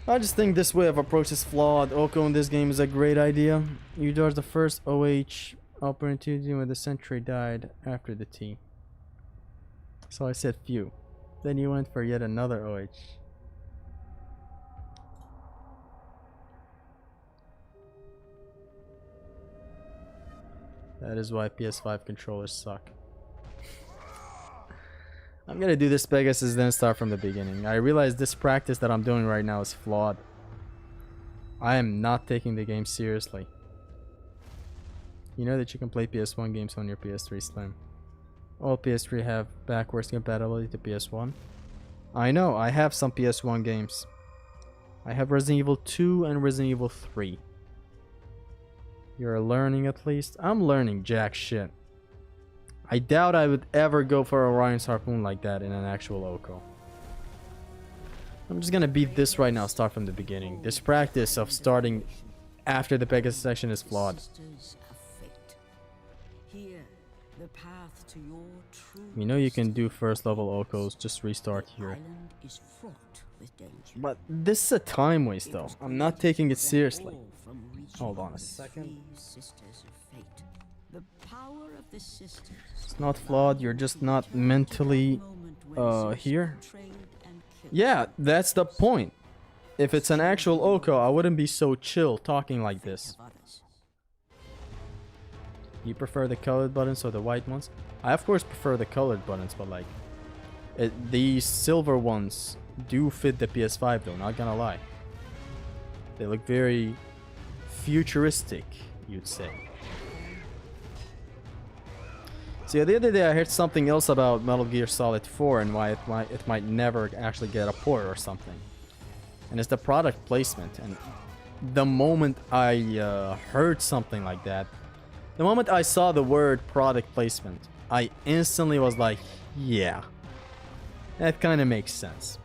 I just think this way of approach is flawed. OCO in this game is a great idea. You dodged the first OH opportunity when the sentry died after the T. So I said phew. Then you went for yet another OH. That is why PS5 controllers suck. I'm gonna do this Pegasus then start from the beginning. I realize this practice that I'm doing right now is flawed. I am not taking the game seriously. You know that you can play PS1 games on your PS3 Slim. All PS3 have backwards compatibility to PS1. I know, I have some PS1 games. I have Resident Evil 2 and Resident Evil 3. You're learning at least? I'm learning jack shit. I doubt I would ever go for Orion's Harpoon like that in an actual OCO. I'm just gonna beat this right now, start from the beginning. This practice of starting after the Pegasus section is flawed. You know you can do first level OCOs, just restart here. But this is a time waste though. I'm not taking it seriously. Hold on a second. It's not flawed, you're just not mentally here. Yeah, that's the point. If it's an actual OCO, I wouldn't be so chill talking like this. You prefer the colored buttons or the white ones? I of course prefer the colored buttons, but like these silver ones do fit the PS5 though, not gonna lie. They look very futuristic, you'd say. See, the other day I heard something else about Metal Gear Solid 4 and why it might never actually get a port or something. And it's the product placement. And the moment I heard something like that, the moment I saw the word product placement, I instantly was like, yeah, that kind of makes sense.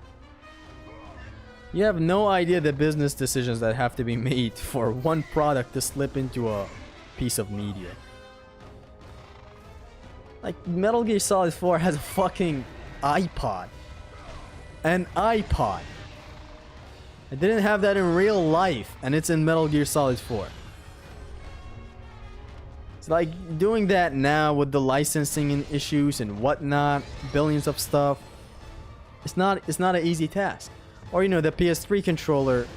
You have no idea the business decisions that have to be made for one product to slip into a piece of media. Like, Metal Gear Solid 4 has a fucking iPod. An iPod. I didn't have that in real life, and it's in Metal Gear Solid 4. It's like doing that now with the licensing and issues and whatnot, billions of stuff. It's not an easy task. Or you know, the PS3 controller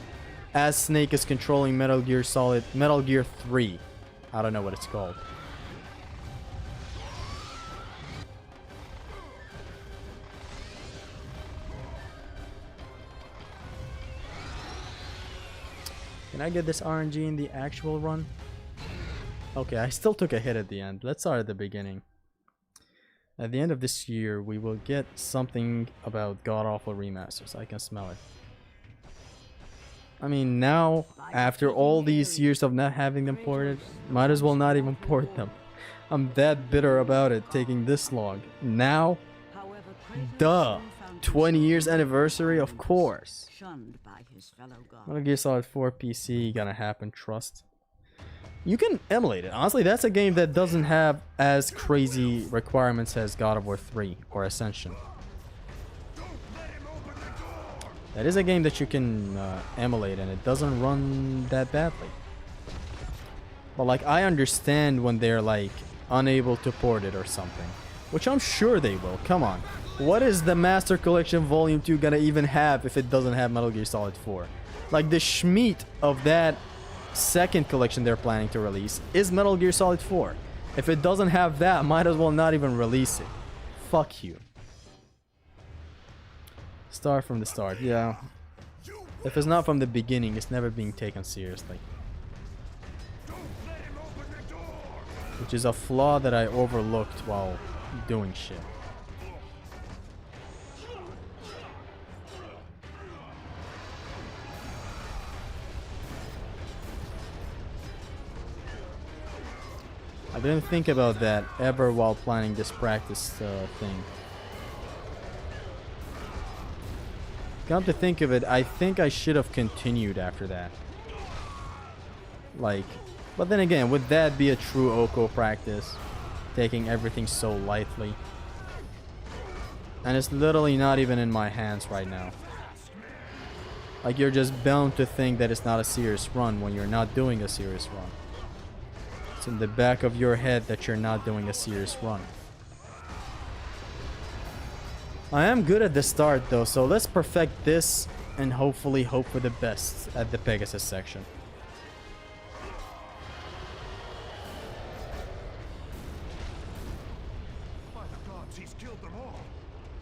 as Snake is controlling Metal Gear 3. I don't know what it's called. Can I get this RNG in the actual run? Okay, I still took a hit at the end. Let's start at the beginning. At the end of this year, we will get something about god-awful remasters. I can smell it. I mean, now, after all these years of not having them ported, might as well not even port them. I'm that bitter about it taking this long. Now? Duh! 20 years anniversary, of course. Metal Gear Solid 4 PC, gonna happen, trust. You can emulate it. Honestly, that's a game that doesn't have as crazy requirements as God of War 3 or Ascension. That is a game that you can emulate, and it doesn't run that badly. But like, I understand when they're like unable to port it or something, which I'm sure they will. Come on, what is the Master Collection Volume 2 gonna even have if it doesn't have Metal Gear Solid 4? Like, the schmeat of that second collection they're planning to release is Metal Gear Solid 4. If it doesn't have that, might as well not even release it. Fuck you. Start from the start, yeah. If it's not from the beginning, it's never being taken seriously. Which is a flaw that I overlooked while doing shit. I didn't think about that ever while planning this practice thing. Come to think of it, I think I should have continued after that. Like, but then again, would that be a true Oko practice? Taking everything so lightly. And it's literally not even in my hands right now. Like, you're just bound to think that it's not a serious run when you're not doing a serious run. It's in the back of your head that you're not doing a serious run. I am good at the start though, so let's perfect this and hopefully hope for the best at the Pegasus section.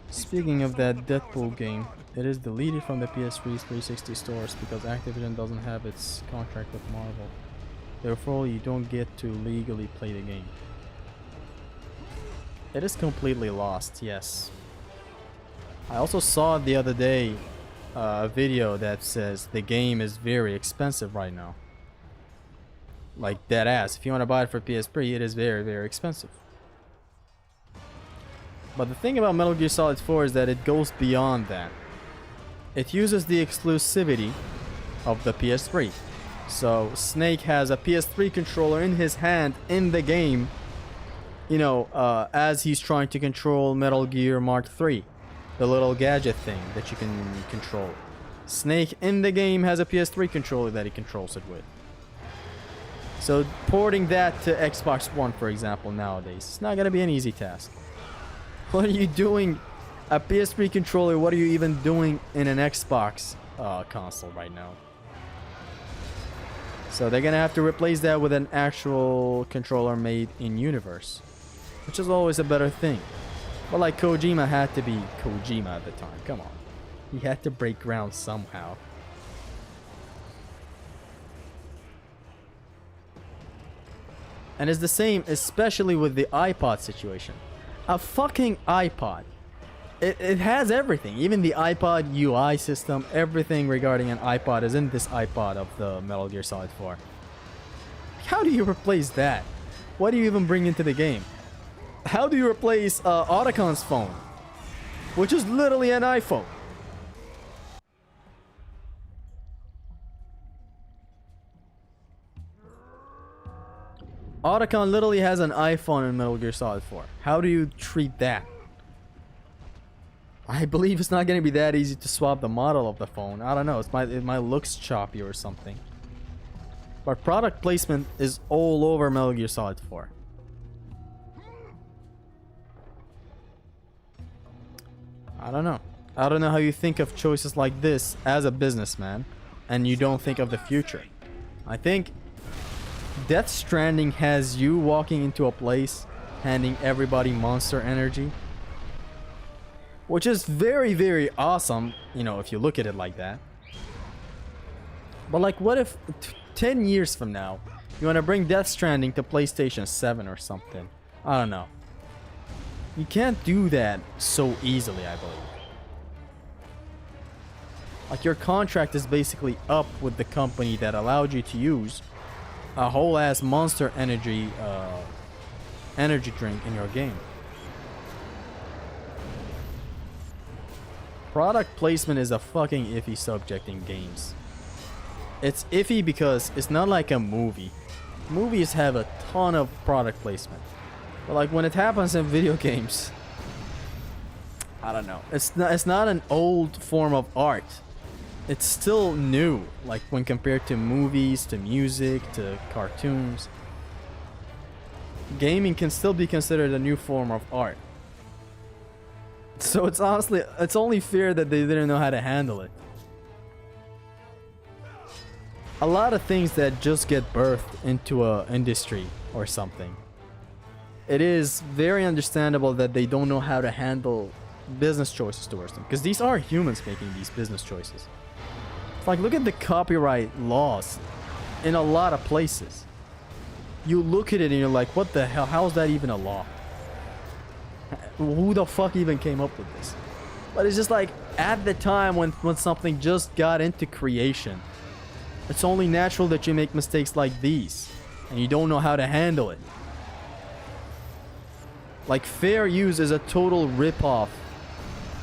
Speaking of that Deadpool game, it is deleted from the PS3's 360 stores because Activision doesn't have its contract with Marvel. Therefore, you don't get to legally play the game. It is completely lost, yes. I also saw the other day a video that says the game is very expensive right now. Like, dead ass. If you want to buy it for PS3, it is very, very expensive. But the thing about Metal Gear Solid 4 is that it goes beyond that. It uses the exclusivity of the PS3. So Snake has a PS3 controller in his hand in the game, you know, as he's trying to control Metal Gear Mark III. The little gadget thing that you can control. Snake in the game has a PS3 controller that he controls it with. So porting that to Xbox One, for example, nowadays, it's not gonna be an easy task. What are you doing? A PS3 controller, what are you even doing in an Xbox console right now? So they're gonna have to replace that with an actual controller made in universe, which is always a better thing. But like, Kojima had to be Kojima at the time. Come on. He had to break ground somehow. And it's the same, especially with the iPod situation. A fucking iPod. It has everything. Even the iPod UI system, everything regarding an iPod is in this iPod of the Metal Gear Solid 4. How do you replace that? What do you even bring into the game? How do you replace Otacon's phone, which is literally an iPhone? Otacon literally has an iPhone in Metal Gear Solid 4. How do you treat that? I believe it's not going to be that easy to swap the model of the phone. I don't know. It might look choppy or something. But product placement is all over Metal Gear Solid 4. I don't know. I don't know how you think of choices like this as a businessman and you don't think of the future. I think Death Stranding has you walking into a place handing everybody Monster Energy, which is very, very awesome, you know, if you look at it like that. But like, what if 10 years from now you want to bring Death Stranding to PlayStation 7 or something? I don't know. You can't do that so easily, I believe. Like, your contract is basically up with the company that allowed you to use a whole ass Monster Energy energy drink in your game. Product placement is a fucking iffy subject in games. It's iffy because it's not like a movie Movies have a ton of product placement. But like when it happens in video games, I don't know. It's not an old form of art. It's still new, like when compared to movies, to music, to cartoons. Gaming can still be considered a new form of art. So it's only fair that they didn't know how to handle it. A lot of things that just get birthed into a industry or something. It is very understandable that they don't know how to handle business choices towards them, because these are humans making these business choices. It's like, look at the copyright laws in a lot of places. You look at it and you're like, what the hell? How is that even a law? Who the fuck even came up with this? But it's just like, at the time when something just got into creation, it's only natural that you make mistakes like these, and you don't know how to handle it. Like, fair use is a total ripoff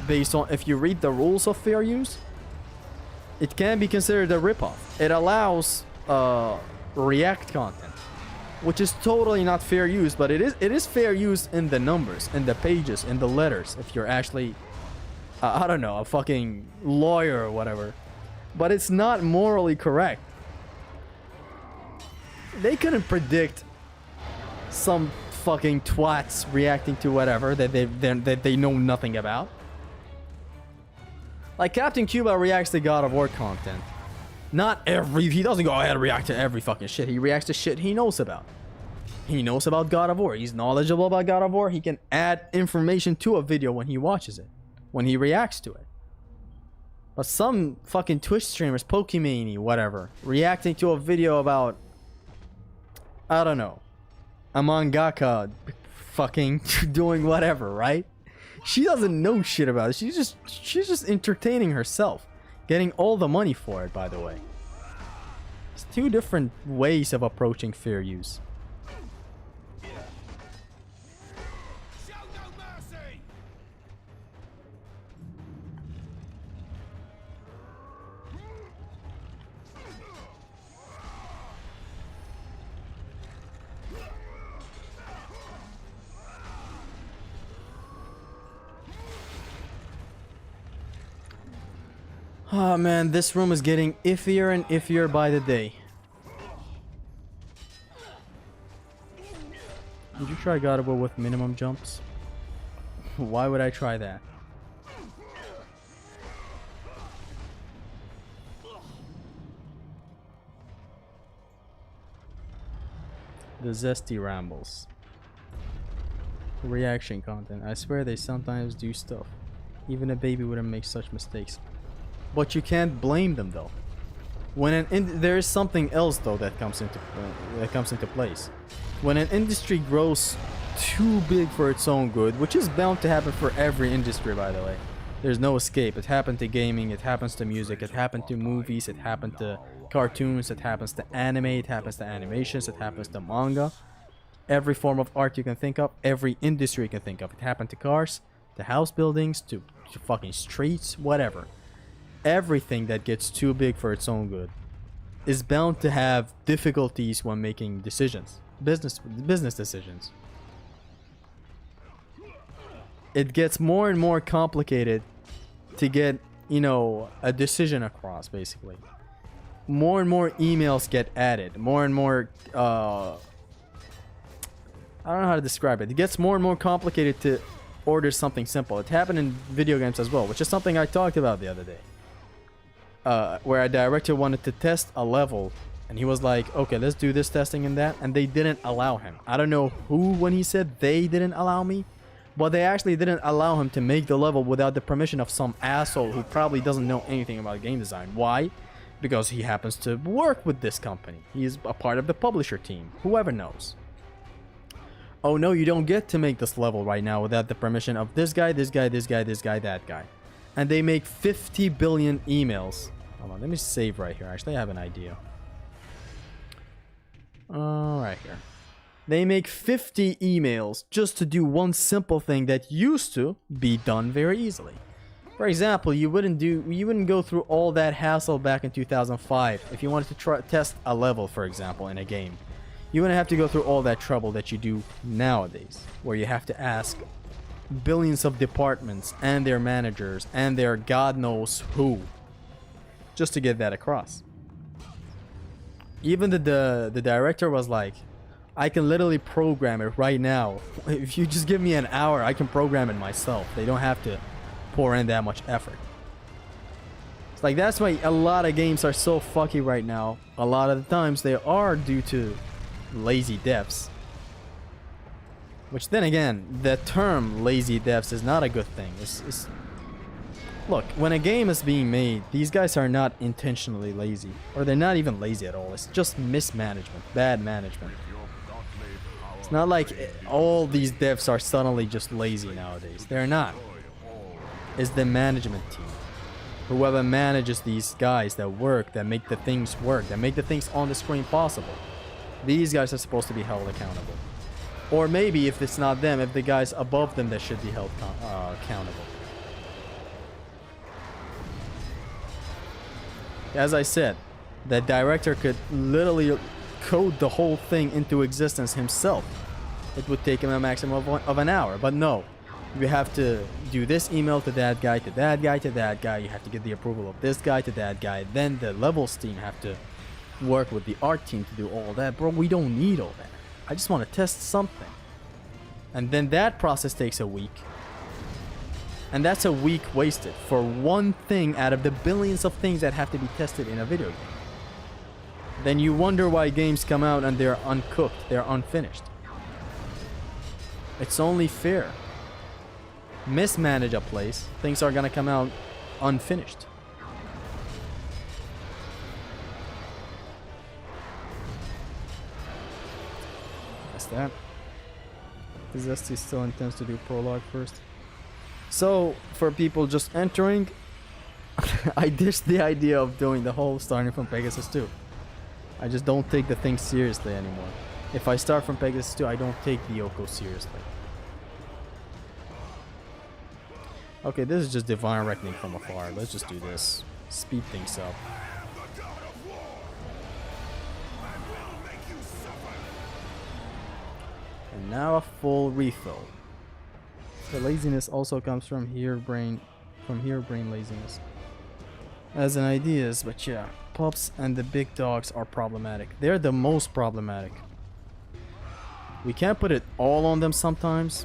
based on, if you read the rules of fair use, it can be considered a ripoff. It allows React content, which is totally not fair use, but it is fair use in the numbers, in the pages, in the letters, if you're actually, I don't know, a fucking lawyer or whatever. But it's not morally correct. They couldn't predict some fucking twats reacting to whatever that they know nothing about. Like, Captain Cuba reacts to God of War content. He doesn't go ahead and react to every fucking shit. He reacts to shit he knows about. He knows about God of War. He's knowledgeable about God of War. He can add information to a video when he watches it, when he reacts to it. But some fucking Twitch streamers, Pokimane, whatever, reacting to a video about, I don't know, a mangaka fucking doing whatever, right? She doesn't know shit about it. She's just entertaining herself, getting all the money for it, by the way. It's two different ways of approaching fair use. Oh man, this room is getting iffier and iffier by the day. Did you try God of War with minimum jumps? Why would I try that? The zesty rambles. Reaction content. I swear they sometimes do stuff. Even a baby wouldn't make such mistakes. But you can't blame them though. There is something else though that comes into place. When an industry grows too big for its own good, which is bound to happen for every industry, by the way. There's no escape. It happened to gaming, it happens to music, it happened to movies, it happened to cartoons, it happens to anime, it happens to animations, it happens to manga. Every form of art you can think of, every industry you can think of. It happened to cars, to house buildings, to fucking streets, whatever. Everything that gets too big for its own good is bound to have difficulties when making decisions, business decisions. It gets more and more complicated to get, you know, a decision across, basically. More and more emails get added, more and more I don't know how to describe it. It gets more and more complicated to order something simple. It happened in video games as well, which is something I talked about the other day. Where a director wanted to test a level, and he was like, okay, let's do this testing and that, and they didn't allow him. I don't know who, when he said they didn't allow me, but they actually didn't allow him to make the level without the permission of some asshole who probably doesn't know anything about game design. Why? Because he happens to work with this company. He is a part of the publisher team. Whoever knows. Oh no, you don't get to make this level right now without the permission of this guy, this guy, this guy, this guy, that guy. And they make 50 billion emails. Hold on, let me save right here. Actually, I have an idea. Right here. They make 50 emails just to do one simple thing that used to be done very easily. For example, you wouldn't go through all that hassle back in 2005 if you wanted to test a level, for example, in a game. You wouldn't have to go through all that trouble that you do nowadays, where you have to ask billions of departments and their managers and their god knows who just to get that across. Even the director was like, I can literally program it right now. If you just give me an hour, I can program it myself. They don't have to pour in that much effort. It's like, that's why a lot of games are so fucky right now. A lot of the times they are due to lazy devs. Which then again, the term lazy devs is not a good thing. Look, when a game is being made, these guys are not intentionally lazy. Or they're not even lazy at all. It's just mismanagement, bad management. It's not like all these devs are suddenly just lazy nowadays. They're not. It's the management team. Whoever manages these guys that work, that make the things work, that make the things on the screen possible. These guys are supposed to be held accountable. Or maybe if it's not them, if the guys above them that should be held accountable. As I said, the director could literally code the whole thing into existence himself. It would take him a maximum of an hour, but no. You have to do this email to that guy, to that guy, to that guy. You have to get the approval of this guy to that guy. Then the levels team have to work with the art team to do all that. Bro, we don't need all that. I just want to test something. And then that process takes a week. And that's a week wasted for one thing out of the billions of things that have to be tested in a video game. Then you wonder why games come out and they're uncooked, they're unfinished. It's only fair. Mismanage a place, things are gonna come out unfinished. That's that. Zesty still intends to do prologue first. So, for people just entering, I ditched the idea of doing the whole starting from Pegasus 2. I just don't take the thing seriously anymore. If I start from Pegasus 2, I don't take the Yoko seriously. Okay, this is just Divine Reckoning from afar. Let's just do this. Speed things up. And now a full refill. The laziness also comes from here brain laziness. As an ideas, but yeah, pups and the big dogs are problematic. They're the most problematic. We can't put it all on them sometimes.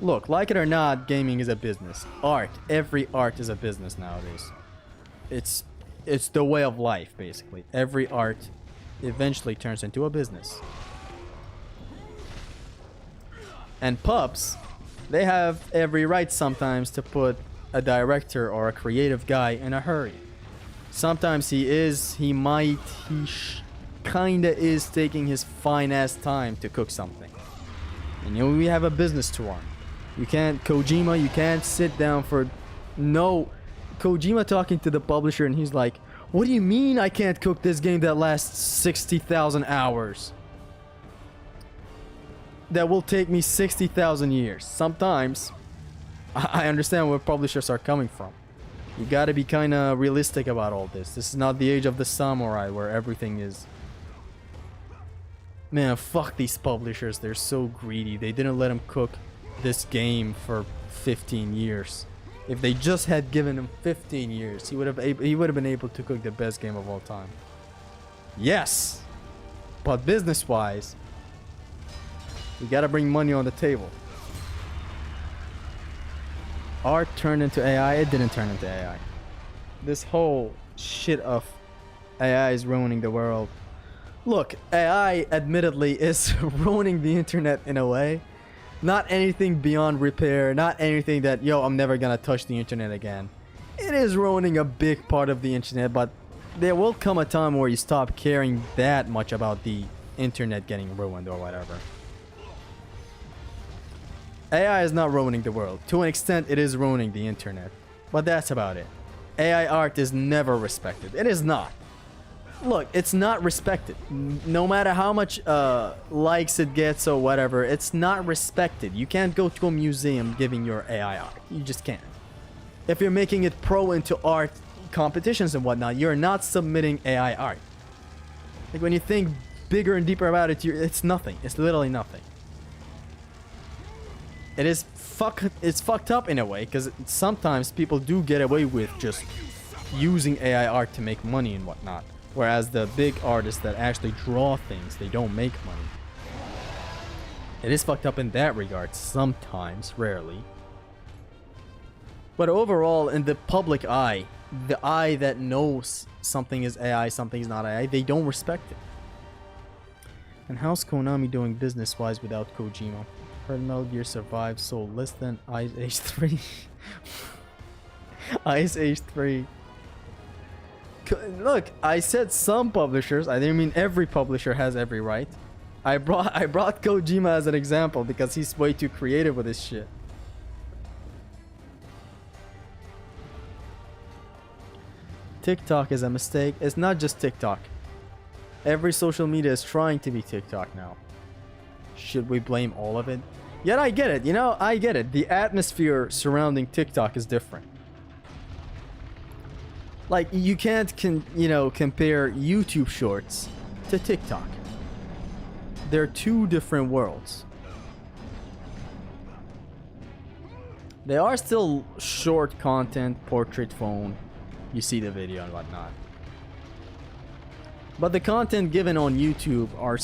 Look, like it or not, gaming is a business. Art, every art is a business nowadays. It's the way of life, basically. Every art eventually turns into a business. And pups, they have every right sometimes to put a director or a creative guy in a hurry. Sometimes he kinda is taking his fine ass time to cook something. And you know, we have a business to run. You can't, Kojima, you can't sit down for no. Kojima talking to the publisher and he's like, what do you mean I can't cook this game that lasts 60,000 hours? That will take me 60,000 years. Sometimes, I understand where publishers are coming from. You gotta be kinda realistic about all this. This is not the age of the samurai where everything is... Man, fuck these publishers. They're so greedy. They didn't let him cook this game for 15 years. If they just had given him 15 years, he would have been able to cook the best game of all time. Yes! But business-wise, you gotta bring money on the table. Art turned into AI. It didn't turn into AI. This whole shit of AI is ruining the world. Look, AI admittedly is ruining the internet in a way. Not anything beyond repair. Not anything that, yo, I'm never gonna touch the internet again. It is ruining a big part of the internet, but there will come a time where you stop caring that much about the internet getting ruined or whatever. AI is not ruining the world. To an extent, it is ruining the internet. But that's about it. AI art is never respected. It is not. Look, it's not respected. No matter how much likes it gets or whatever, it's not respected. You can't go to a museum giving your AI art. You just can't. If you're making it pro into art competitions and whatnot, you're not submitting AI art. Like when you think bigger and deeper about it, it's nothing. It's literally nothing. It's fucked up in a way, because sometimes people do get away with just using AI art to make money and whatnot. Whereas the big artists that actually draw things, they don't make money. It is fucked up in that regard sometimes, rarely. But overall, in the public eye, the eye that knows something is AI, something is not AI, they don't respect it. And how's Konami doing business-wise without Kojima? Heard Metal Gear survived, sold less than Ice Age 3. Ice Age 3. Look, I said some publishers. I didn't mean every publisher has every right. I brought Kojima as an example because he's way too creative with his shit. TikTok is a mistake. It's not just TikTok. Every social media is trying to be TikTok now. Should we blame all of it? Yet I get it. You know, I get it. The atmosphere surrounding TikTok is different. Like, you can't compare YouTube Shorts to TikTok. They're two different worlds. They are still short content, portrait phone. You see the video and whatnot. But the content given on YouTube are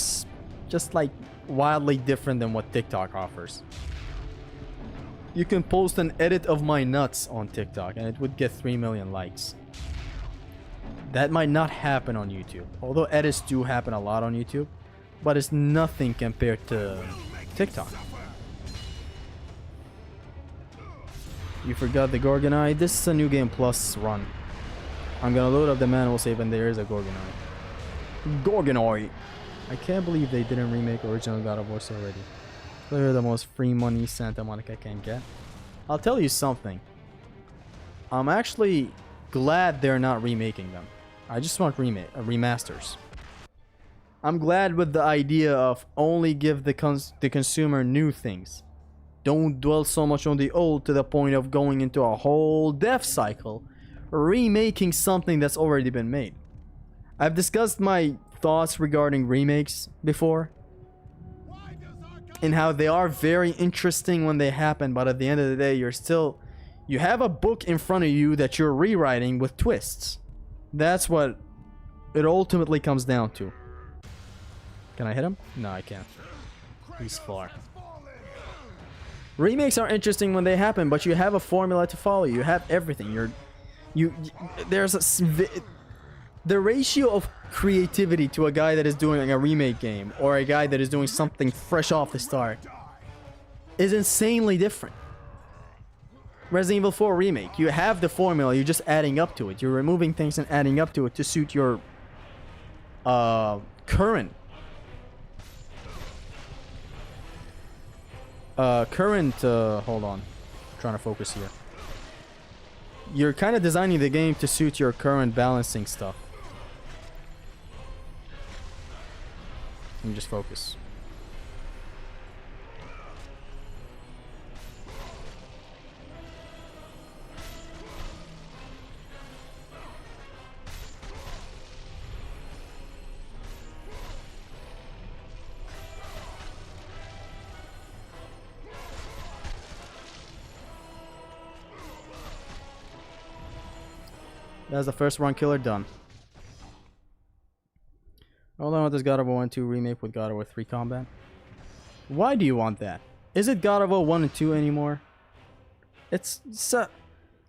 just like wildly different than what TikTok offers. You can post an edit of my nuts on TikTok and it would get 3 million likes. That might not happen on YouTube. Although edits do happen a lot on YouTube. But it's nothing compared to TikTok. You forgot the Gorgonite. This is a new game plus run. I'm gonna load up the manual save and there is a Gorgonite. Gorgonite! I can't believe they didn't remake original God of War already. Clearly the most free money Santa Monica can get. I'll tell you something. I'm actually glad they're not remaking them. I just want remasters. I'm glad with the idea of only give the consumer new things. Don't dwell so much on the old to the point of going into a whole death cycle, remaking something that's already been made. I've discussed my thoughts regarding remakes before, and how they are very interesting when they happen, but at the end of the day, you have a book in front of you that you're rewriting with twists. That's what it ultimately comes down to. Can I hit him? No, I can't. He's far. Remakes are interesting when they happen, but you have a formula to follow. You have everything. There's the ratio of creativity to a guy that is doing a remake game or a guy that is doing something fresh off the start is insanely different. Resident Evil 4 remake, you have the formula, you're just adding up to it. You're removing things and adding up to it to suit your current hold on, I'm trying to focus here. You're kind of designing the game to suit your current balancing stuff. Let me just focus. That's the first run killer done. Hold on with this God of War 1 2 remake with God of War 3 combat. Why do you want that? Is it God of War 1 and 2 anymore?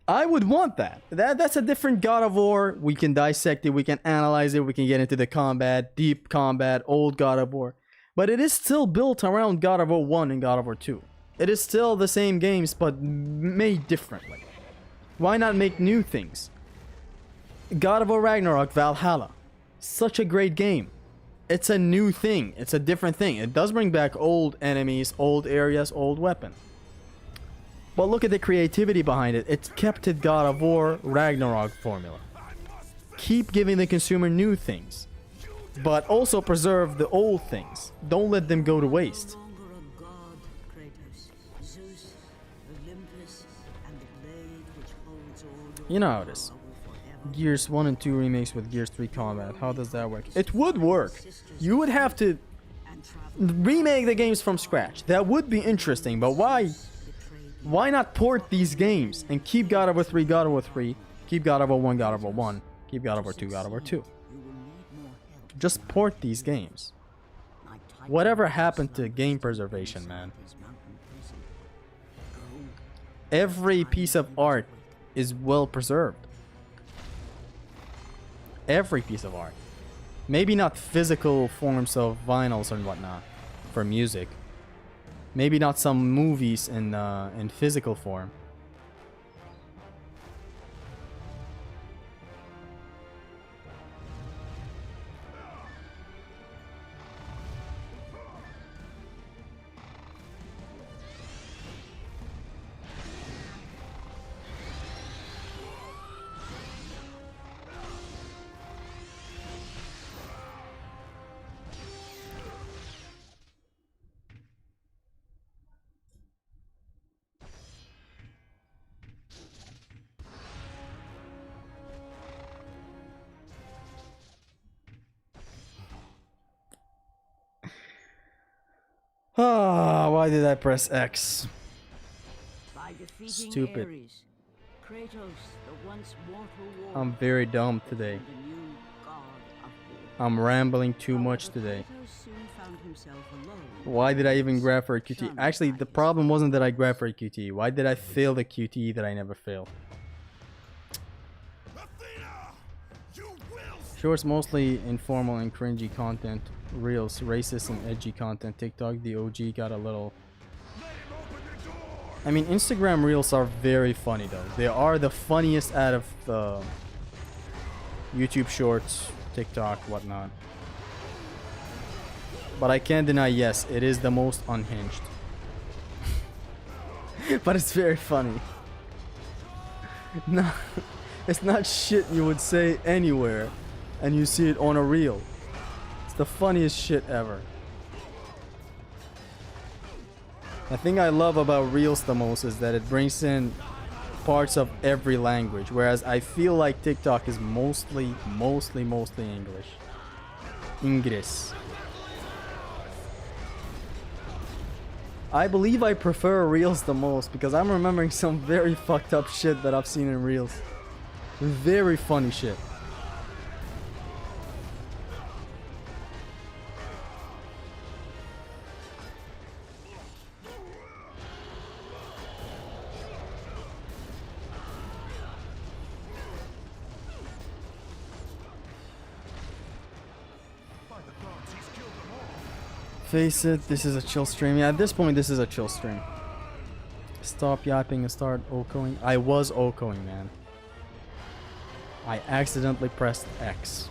I would want that. That's a different God of War. We can dissect it, we can analyze it, we can get into the combat, deep combat, old God of War. But it is still built around God of War 1 and God of War 2. It is still the same games, but made differently. Why not make new things? God of War Ragnarok Valhalla. Such a great game. It's a new thing. It's a different thing. It does bring back old enemies, old areas, old weapon. But look at the creativity behind it. It's kept it God of War Ragnarok formula. Keep giving the consumer new things, but also preserve the old things. Don't let them go to waste. You know how it is. Gears 1 and 2 remakes with Gears 3 combat. How does that work? It would work. You would have to remake the games from scratch. That would be interesting, but why? Why not port these games and keep God of War 3, God of War 3, keep God of War 1, God of War 1, keep God of War 2, God of War 2. Just port these games. Whatever happened to game preservation, man? Every piece of art is well preserved. Every piece of art. Maybe not physical forms of vinyls and whatnot for music. Maybe not some movies in physical form. Ah, why did I press X? Stupid. I'm very dumb today. I'm rambling too much today. Why did I even grab for a QT? Actually, the problem wasn't that I grabbed for a QT. Why did I fail the QT that I never fail? Sure, it's mostly informal and cringy content. Reels, racist and edgy content. TikTok, the OG, got a little... I mean, Instagram Reels are very funny though. They are the funniest out of the YouTube Shorts, TikTok, whatnot. But I can't deny, yes, it is the most unhinged. But it's very funny. No, it's not shit you would say anywhere, and you see it on a reel. It's the funniest shit ever. The thing I love about Reels the most is that it brings in parts of every language, whereas I feel like TikTok is mostly English. English. I believe I prefer Reels the most because I'm remembering some very fucked up shit that I've seen in Reels. Very funny shit. Face it, this is a chill stream. Yeah, at this point, this is a chill stream. Stop yapping and start OKOing. I was OKOing, man. I accidentally pressed X.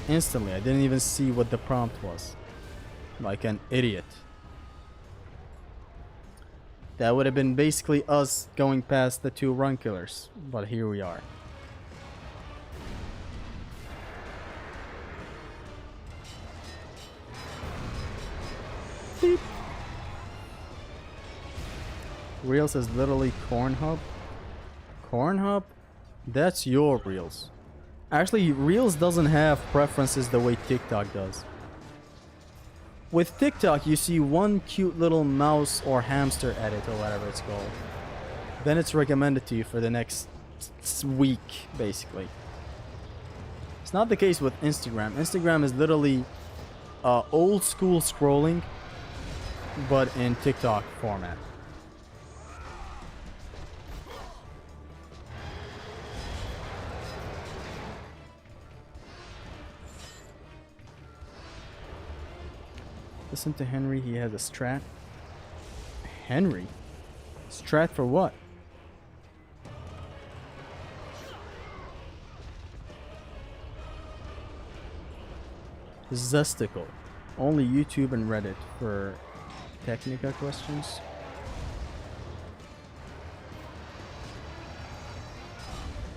Instantly, I didn't even see what the prompt was. Like an idiot. That would have been basically us going past the 2 run killers. But here we are. Beep. Reels is literally Cornhub. Cornhub? That's your Reels. Actually, Reels doesn't have preferences the way TikTok does. With TikTok, you see one cute little mouse or hamster edit or whatever it's called. Then it's recommended to you for the next week, basically. It's not the case with Instagram. Instagram is literally old school scrolling, but in TikTok format. Listen to Henry, he has a strat. Henry? Strat for what? Zesticle. Only YouTube and Reddit for Technica questions.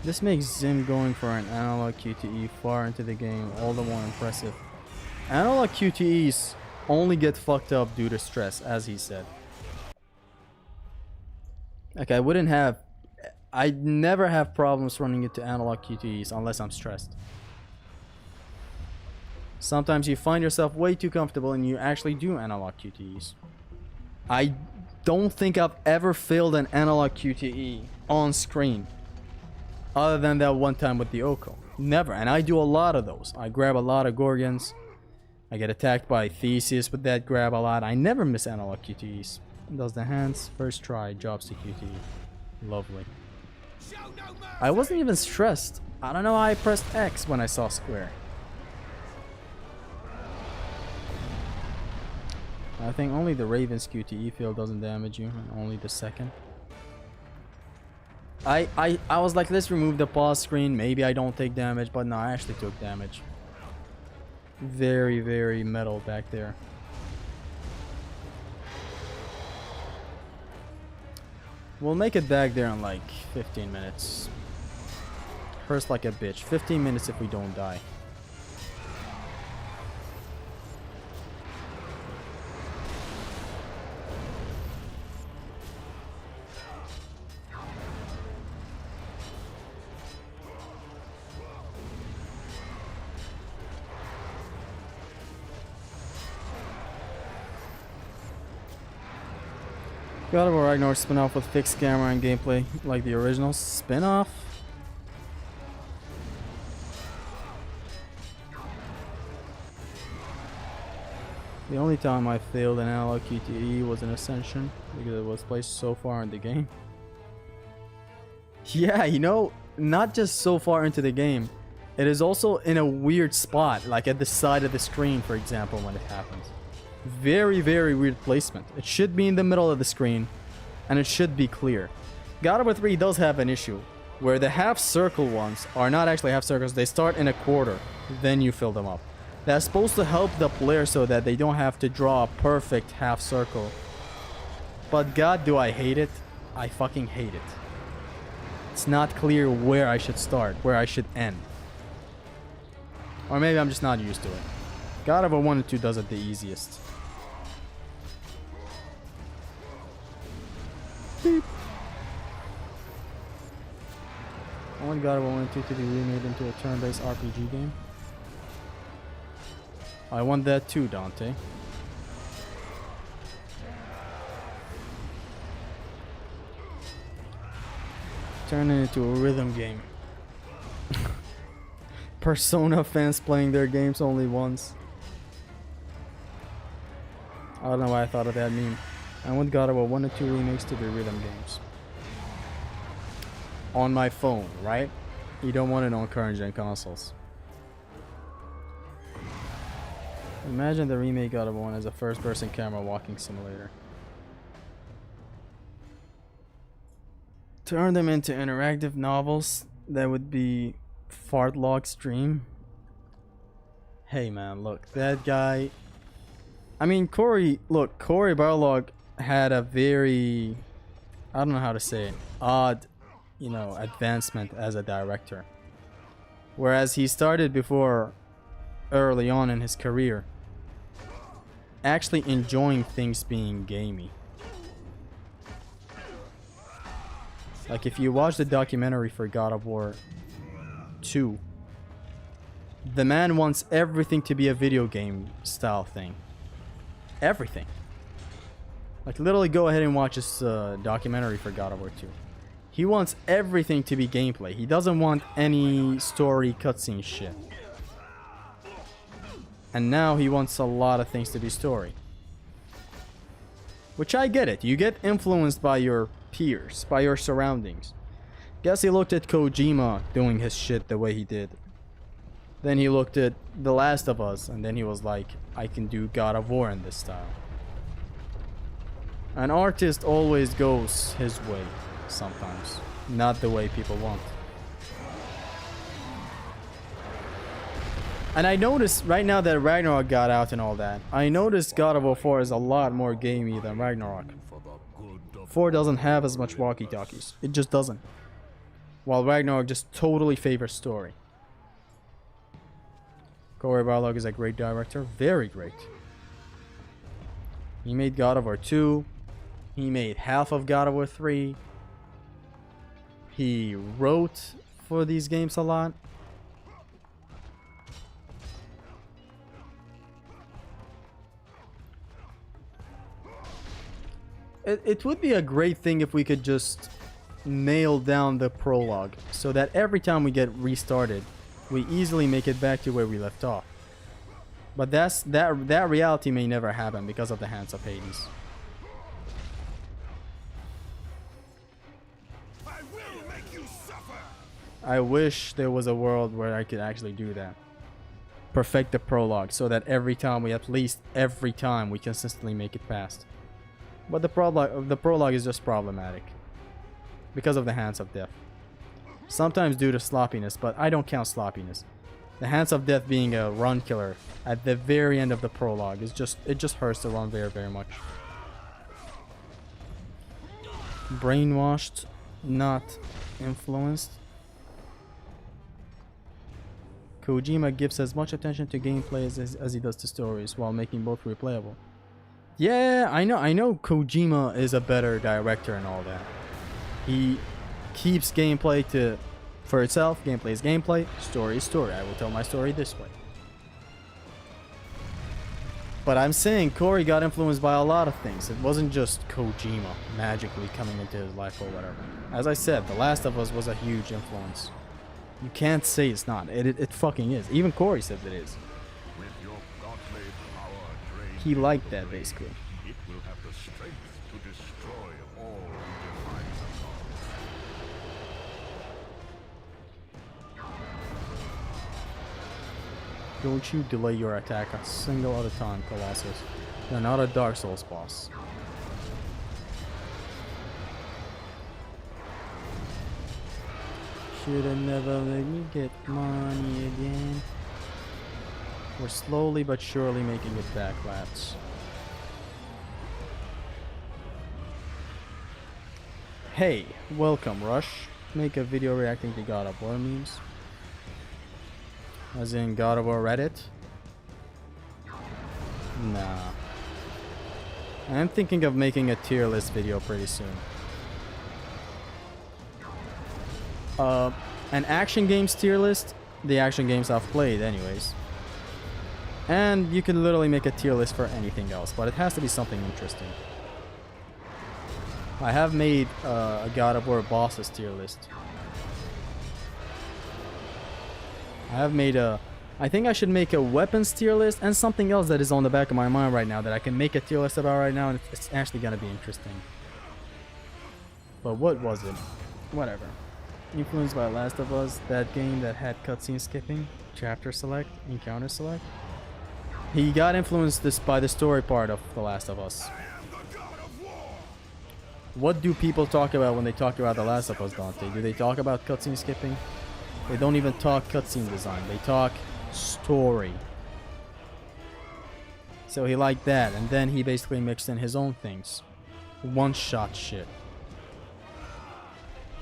This makes Zim going for an analog QTE far into the game all the more impressive. Analog QTEs only get fucked up due to stress, as he said. Like, I wouldn't have I never have problems running into analog QTEs unless I'm stressed. Sometimes you find yourself way too comfortable and you actually do analog QTEs. I don't think I've ever failed an analog QTE on screen. Other than that one time with the Oko. Never. And I do a lot of those. I grab a lot of Gorgons. I get attacked by Theseus with that grab a lot. I never miss analog QTEs. Does the hands. First try. Jobs to QTE. Lovely. I wasn't even stressed. I don't know why I pressed X when I saw square. I think only the Raven's QTE field doesn't damage you. And only the second. I was like, let's remove the pause screen. Maybe I don't take damage. But no, I actually took damage. Very, very metal back there. We'll make it back there in like 15 minutes. Hurts like a bitch. 15 minutes if we don't die. God of War Ragnarok spin-off with fixed camera and gameplay like the original spin-off. The only time I failed an analog QTE was in Ascension because it was placed so far in the game. Yeah, you know, not just so far into the game. It is also in a weird spot, like at the side of the screen, for example, when it happens. Very, very weird placement. It should be in the middle of the screen, and it should be clear. God of War 3 does have an issue, where the half circle ones are not actually half circles. They start in a quarter, then you fill them up. That's supposed to help the player so that they don't have to draw a perfect half circle. But god, do I hate it. I fucking hate it. It's not clear where I should start, where I should end. Or maybe I'm just not used to it. God of War 1 and 2 does it the easiest. Beep. I want God of War 1 and 2 to be remade into a turn-based RPG game. I want that too, Dante. Turn it into a rhythm game. Persona fans playing their games only once. I don't know why I thought of that meme. I want God of War 1 and 2 remakes to be rhythm games. On my phone, right? You don't want it on current gen consoles. Imagine the remake God of War 1 as a first-person camera walking simulator. Turn them into interactive novels. That would be Fartlog's dream. Hey man, look, that guy. I mean, Cory Barlog had a very, I don't know how to say it, odd, you know, advancement as a director. Whereas he started before, early on in his career, actually enjoying things being gamey. Like if you watch the documentary for God of War 2, the man wants everything to be a video game style thing. Everything. Like literally go ahead and watch this documentary for God of War 2. He wants everything to be gameplay. He doesn't want any story cutscene shit. And now he wants a lot of things to be story. Which I get it. You get influenced by your peers, by your surroundings. Guess he looked at Kojima doing his shit the way he did. Then he looked at The Last of Us, and then he was like, I can do God of War in this style. An artist always goes his way, sometimes. Not the way people want. And I noticed, right now that Ragnarok got out and all that, I noticed God of War 4 is a lot more gamey than Ragnarok. 4 doesn't have as much walkie-talkies. It just doesn't. While Ragnarok just totally favors story. Cory Barlog is a great director. Very great. He made God of War 2. He made half of God of War 3. he wrote for these games a lot. It would be a great thing if we could just nail down the prologue so that every time we get restarted, we easily make it back to where we left off. But that reality may never happen because of the hands of Hades. I will make you suffer. I wish there was a world where I could actually do that. Perfect the prologue so that every time we consistently make it past. But the prologue is just problematic because of the hands of death. Sometimes due to sloppiness, but I don't count sloppiness. The hands of death being a run killer at the very end of the prologue is it just hurts the run very, very much. Brainwashed, not influenced. Kojima gives as much attention to gameplay as he does to stories while making both replayable. Yeah, I know Kojima is a better director and all that. He keeps gameplay for itself. Gameplay is gameplay, story is story. I will tell my story this way. But I'm saying Corey got influenced by a lot of things. It wasn't just Kojima magically coming into his life or whatever. As I said, The Last of Us was a huge influence. You can't say it's not. It fucking is. Even Corey says it is. With your godly power drained, He liked that, basically. it will have the strength to destroy all who defies us. Don't you delay your attack a single other time, Colossus. You're not a Dark Souls boss. Shoulda never let me get money again. We're slowly but surely making it back, lads. Hey, welcome, Rush. Make a video reacting to God of War memes. As in God of War Reddit? Nah. I'm thinking of making a tier list video pretty soon. An action games tier list, the action games I've played anyways. And you can literally make a tier list for anything else, but it has to be something interesting. I have made a God of War bosses tier list. I think I should make a weapons tier list and something else that is on the back of my mind right now that I can make a tier list about right now, and it's actually gonna be interesting. But what was it? Whatever. Influenced by Last of Us, that game that had cutscene skipping, chapter select, encounter select. He got influenced by the story part of The Last of Us. What do people talk about when they talk about The Last of Us, Dante? Do they talk about cutscene skipping? They don't even talk cutscene design. They talk story. So he liked that, and then he basically mixed in his own things. One-shot shit.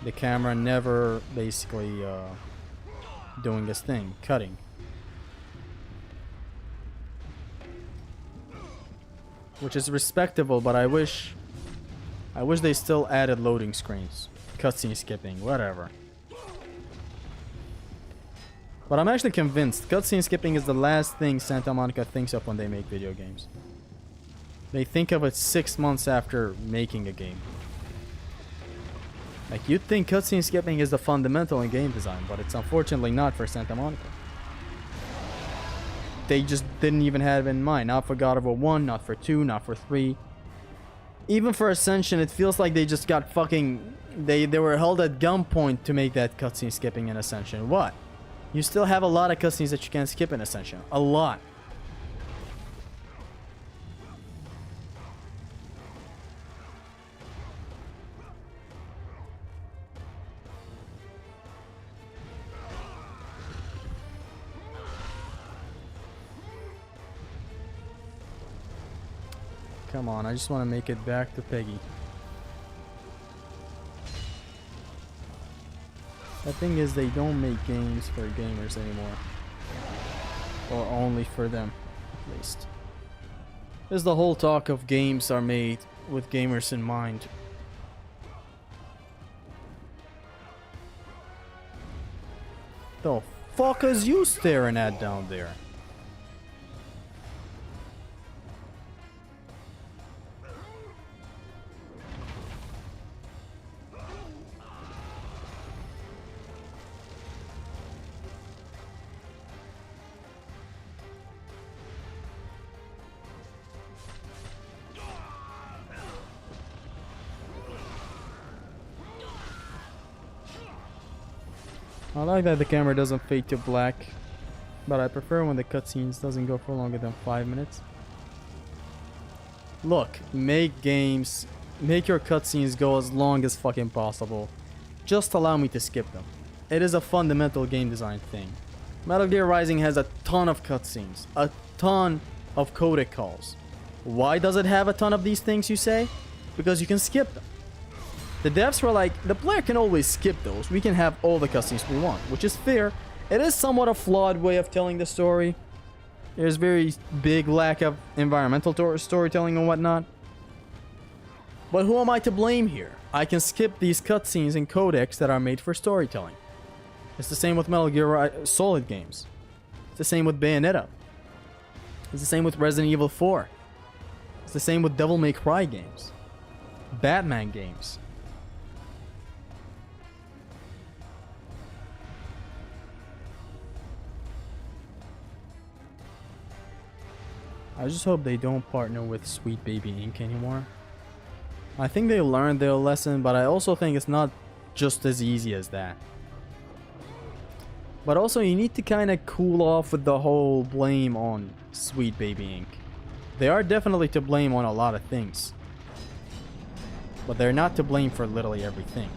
The camera never basically doing its thing, cutting. Which is respectable, but I wish they still added loading screens, cutscene skipping, whatever. But I'm actually convinced cutscene skipping is the last thing Santa Monica thinks of when they make video games. They think of it 6 months after making a game. Like, you'd think cutscene skipping is the fundamental in game design, but it's unfortunately not for Santa Monica. They just didn't even have it in mind. Not for God of War 1, not for 2, not for 3. Even for Ascension, it feels like they just got fucking... They were held at gunpoint to make that cutscene skipping in Ascension. What? You still have a lot of cutscenes that you can't skip in Ascension. A lot. Come on, I just want to make it back to Peggy. The thing is, they don't make games for gamers anymore. Or only for them, at least. There's the whole talk of games are made with gamers in mind. The fuck is you staring at down there? I like that the camera doesn't fade to black, but I prefer when the cutscenes doesn't go for longer than 5 minutes. Look, make your cutscenes go as long as fucking possible. Just allow me to skip them. It is a fundamental game design thing. Metal Gear Rising has a ton of cutscenes, a ton of codec calls. Why does it have a ton of these things, you say? Because you can skip them. The devs were like, the player can always skip those. We can have all the cutscenes we want, which is fair. It is somewhat a flawed way of telling the story. There's very big lack of environmental storytelling and whatnot. But who am I to blame here? I can skip these cutscenes and codecs that are made for storytelling. It's the same with Metal Gear Solid games. It's the same with Bayonetta. It's the same with Resident Evil 4. It's the same with Devil May Cry games. Batman games. I just hope they don't partner with Sweet Baby Inc. anymore. I think they learned their lesson, but I also think it's not just as easy as that. But also, you need to kind of cool off with the whole blame on Sweet Baby Inc. They are definitely to blame on a lot of things, but they're not to blame for literally everything.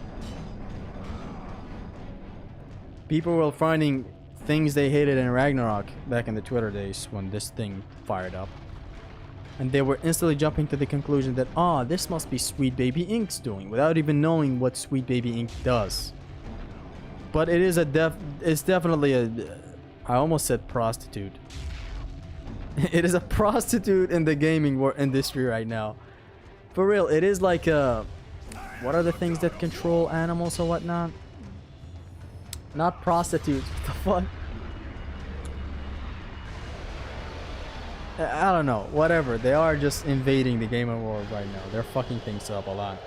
People were finding things they hated in Ragnarok back in the Twitter days when this thing fired up, and they were instantly jumping to the conclusion that this must be Sweet Baby Inc.'s doing, without even knowing what Sweet Baby Inc. does. But it is it's definitely a, I almost said prostitute. It is a prostitute in the gaming industry right now. For real, it is like what are the things that control animals or whatnot? Not prostitutes. What the fuck? I don't know. Whatever. They are just invading the gaming world right now. They're fucking things up a lot.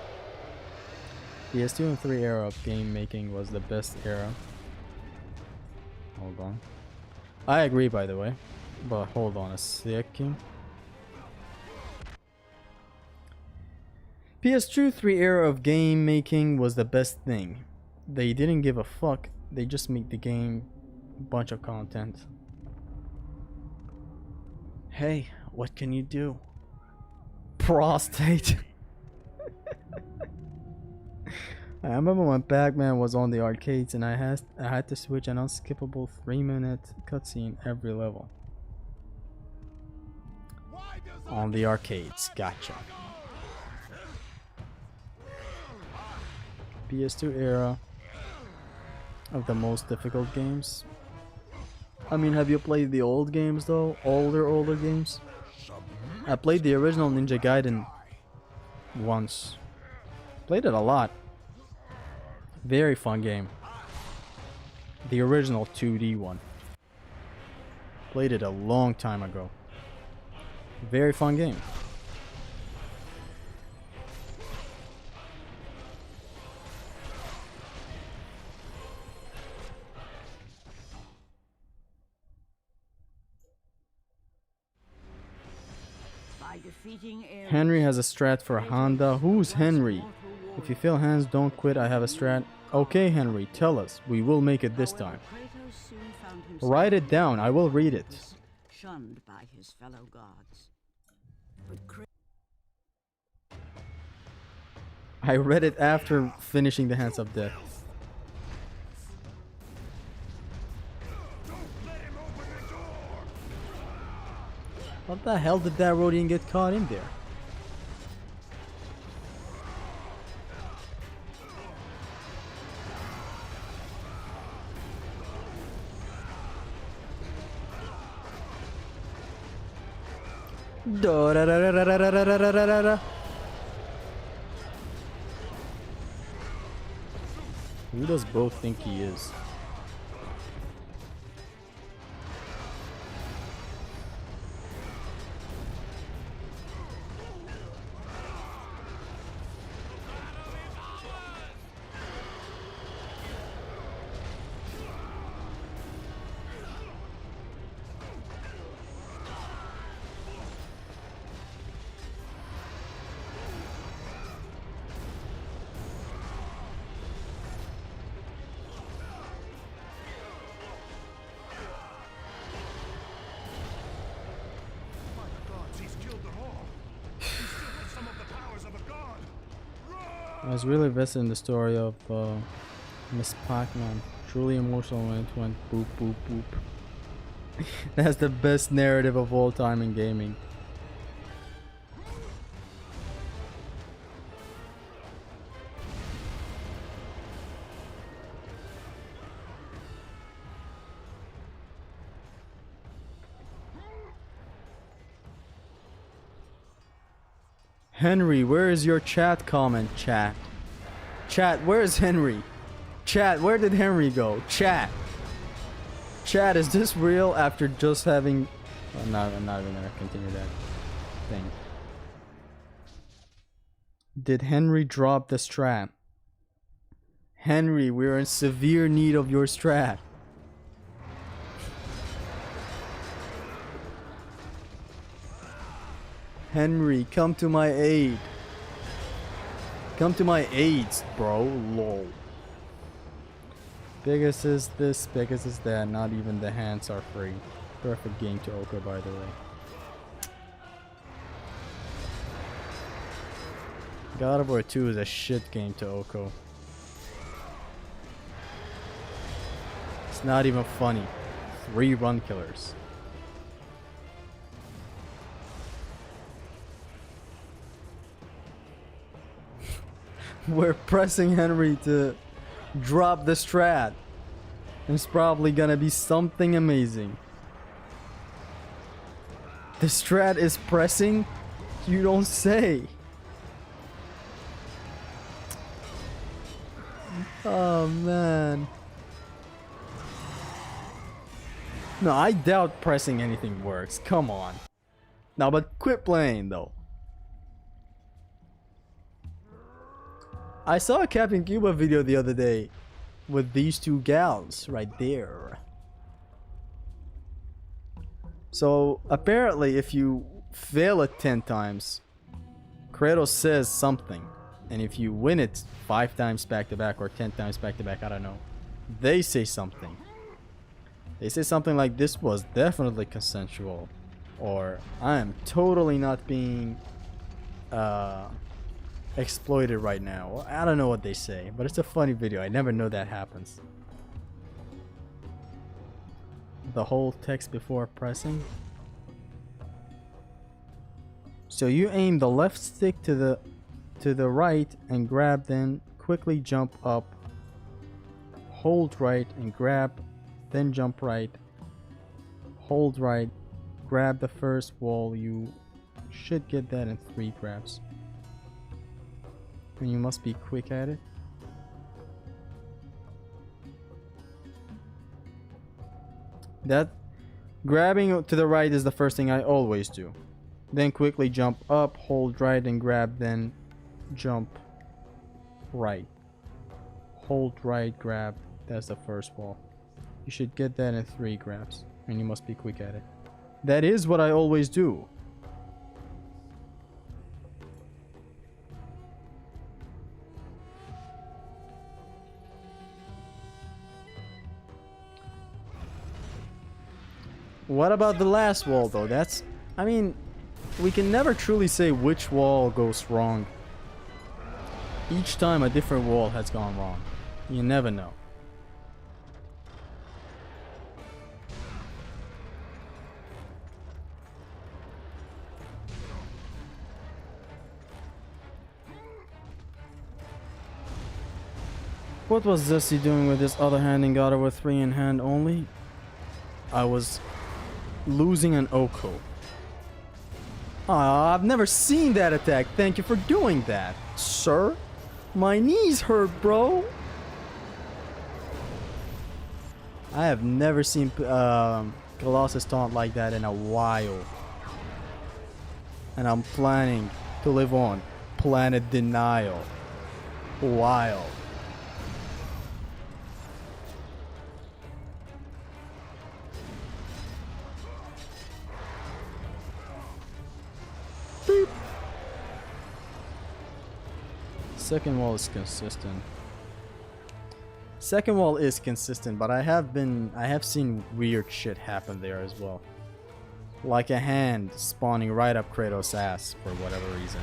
PS2 and 3 era of game making was the best era. Hold on. I agree, by the way. But hold on a second. PS2 3 era of game making was the best thing. They didn't give a fuck. They just make the game a bunch of content. Hey, what can you do? Prostate. I remember when Pac-Man was on the arcades and I had to switch an unskippable 3-minute cutscene every level. On the arcades, gotcha. PS2 era of the most difficult games. I mean, have you played the old games though? Older games? I played the original Ninja Gaiden once. Played it a lot. Very fun game. The original 2D one. Played it a long time ago. Very fun game. Henry has a strat for Honda. Who's Henry? If you feel hands, don't quit. I have a strat. Okay, Henry, tell us. We will make it this time. Write it down. I will read it. Shunned by his fellow gods. I read it after finishing the Hands of Death. What the hell did that Rodian get caught in there? Who does Bo think he is? I was really invested in the story of Miss Pac-Man. Truly emotional when it went boop boop boop. That's the best narrative of all time in gaming. Henry, where is your chat comment, chat? Chat, where is Henry? Chat, where did Henry go? Chat. Chat, is this real after just having... Oh, no, I'm not even gonna continue that thing. Did Henry drop the strat? Henry, we're in severe need of your strat. Henry, come to my aid. Come to my aids, bro. Lol. Biggest is this, biggest is that. Not even the hands are free. Perfect game to Oko, by the way. God of War 2 is a shit game to Oko. It's not even funny. 3 run killers. We're pressing Henry to drop the strat. It's probably gonna be something amazing. The strat is pressing? You don't say. Oh man. No, I doubt pressing anything works. Come on. No, but quit playing though. I saw a Captain Cuba video the other day with these 2 gals right there. So apparently if you fail it 10 times, Kratos says something. And if you win it 5 times back to back or 10 times back to back, I don't know, they say something. They say something like, this was definitely consensual. Or, I am totally not being exploited right now. I don't know what they say, but it's a funny video. I never know that happens. The whole text before pressing. So you aim the left stick to the right and grab, then quickly jump up, hold right and grab, then jump right, hold right, grab the first wall. You should get that in 3 grabs. And you must be quick at it. That grabbing to the right is the first thing I always do. Then quickly jump up, hold right and grab, then jump right. Hold right, grab. That's the first wall. You should get that in 3 grabs. And you must be quick at it. That is what I always do. What about the last wall though? That's... I mean, we can never truly say which wall goes wrong. Each time a different wall has gone wrong. You never know. What was Zesty doing with his other hand in God of War 3 in hand only? I was losing an Oko. Ah, I've never seen that attack. Thank you for doing that, sir. My knees hurt, bro. I have never seen Colossus taunt like that in a while. And I'm planning to live on Planet Denial. Wild. Beep. Second wall is consistent. Second wall is consistent, but I have seen weird shit happen there as well. Like a hand spawning right up Kratos' ass for whatever reason.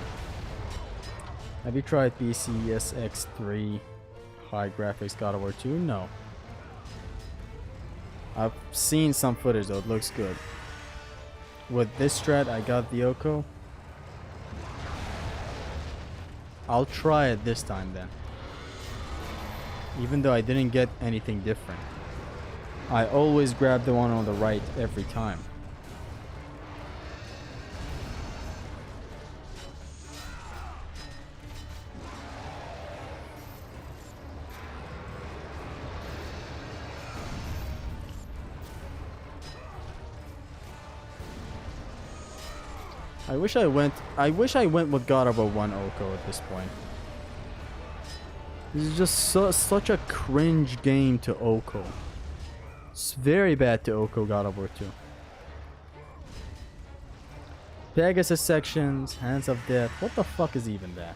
Have you tried PCSX3 high graphics God of War 2? No. I've seen some footage though, it looks good. With this strat, I got the Oko. I'll try it this time then. Even though I didn't get anything different. I always grab the one on the right every time. I wish I went with God of War 1 Oko at this point. This is just such a cringe game to Oko. It's very bad to Oko God of War 2. Pegasus sections, Hands of Death. What the fuck is even that?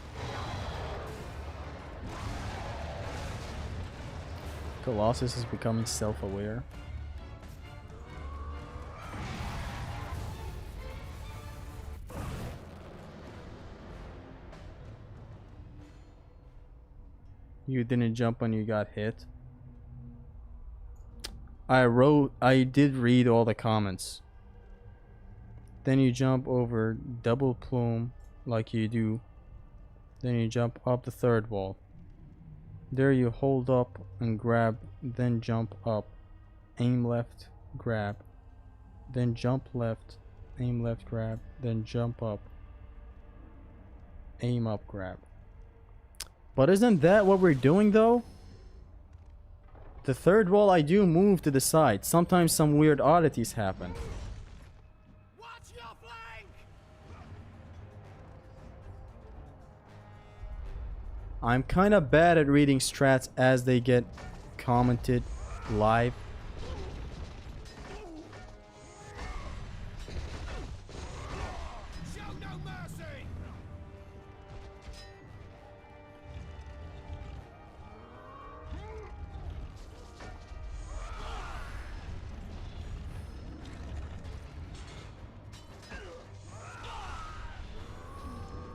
Colossus is becoming self-aware. You didn't jump when you got hit. I did read all the comments. Then you jump over double plume like you do. Then you jump up the third wall. There you hold up and grab, then jump up. Aim left, grab. Then jump left, aim left, grab. Then jump up. Aim up, grab. But isn't that what we're doing though? The third wall I do move to the side. Sometimes some weird oddities happen. Watch your flank! I'm kind of bad at reading strats as they get commented live. Show no mercy!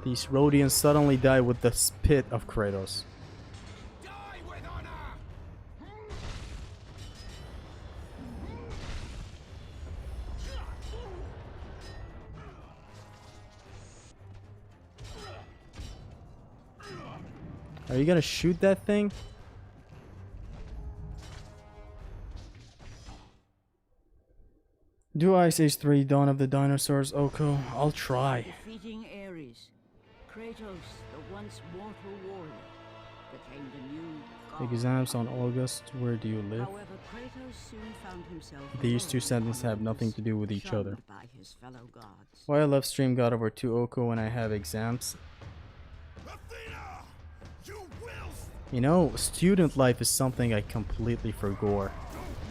These Rhodians suddenly die with the spit of Kratos. Die with honor! Are you gonna shoot that thing? Do Ice Age 3 Dawn of the Dinosaurs, Oko? I'll try. Defeating Ares, Kratos, the once mortal warrior, became the new god. Exams on August, where do you live? However, Kratos soon found himself These two alone sentences on have nothing to do with Olympus, each other. shunned by his fellow gods. Why I love stream God of War 2 Oko when I have exams? Athena! You will! You know, student life is something I completely forgot. Don't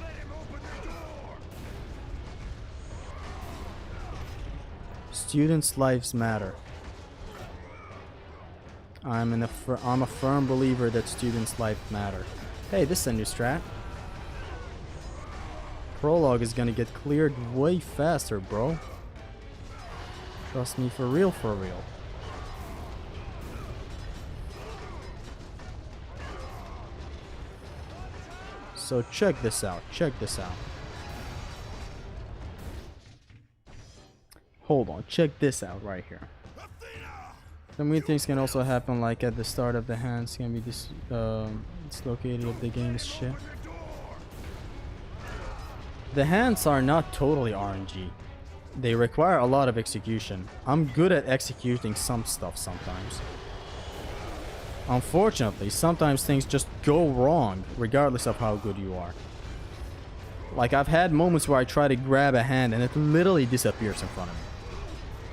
let him open the door! Students' lives matter. I'm a firm believer that students' lives matter. Hey, this is a new strat. Prologue is gonna get cleared way faster, bro. Trust me, for real, for real. So check this out, check this out. Hold on, check this out right here. Some weird things can also happen, like at the start of the hands can be dislocated if the game is shit. The hands are not totally RNG. They require a lot of execution. I'm good at executing some stuff sometimes. Unfortunately, sometimes things just go wrong, regardless of how good you are. Like, I've had moments where I try to grab a hand and it literally disappears in front of me.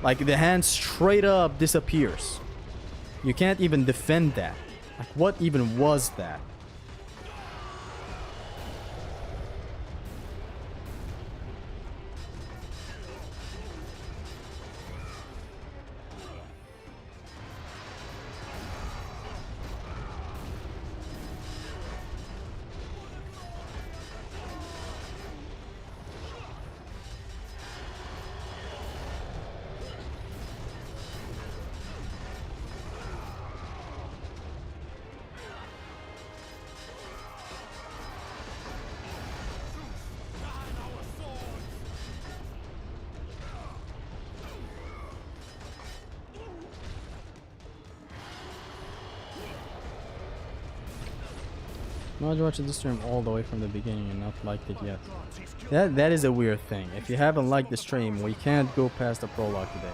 Like, the hand straight up disappears. You can't even defend that. Like, what even was that? Not watching this stream all the way from the beginning and not liked it yet. That is a weird thing. If you haven't liked the stream, we can't go past the prologue today.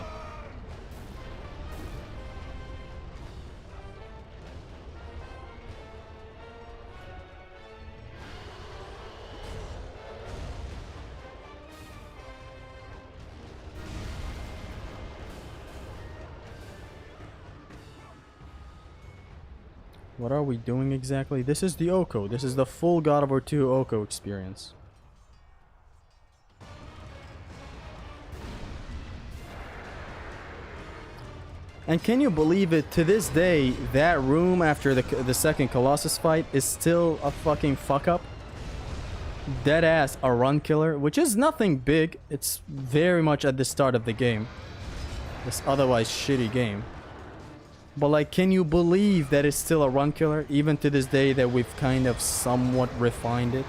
What are we doing exactly? This is the Oko. This is the full God of War 2 Oko experience. And can you believe it? To this day, that room after the second Colossus fight is still a fucking fuck up. Dead ass a run killer, which is nothing big. It's very much at the start of the game. This otherwise shitty game. But like, can you believe that it's still a run killer, even to this day that we've kind of somewhat refined it?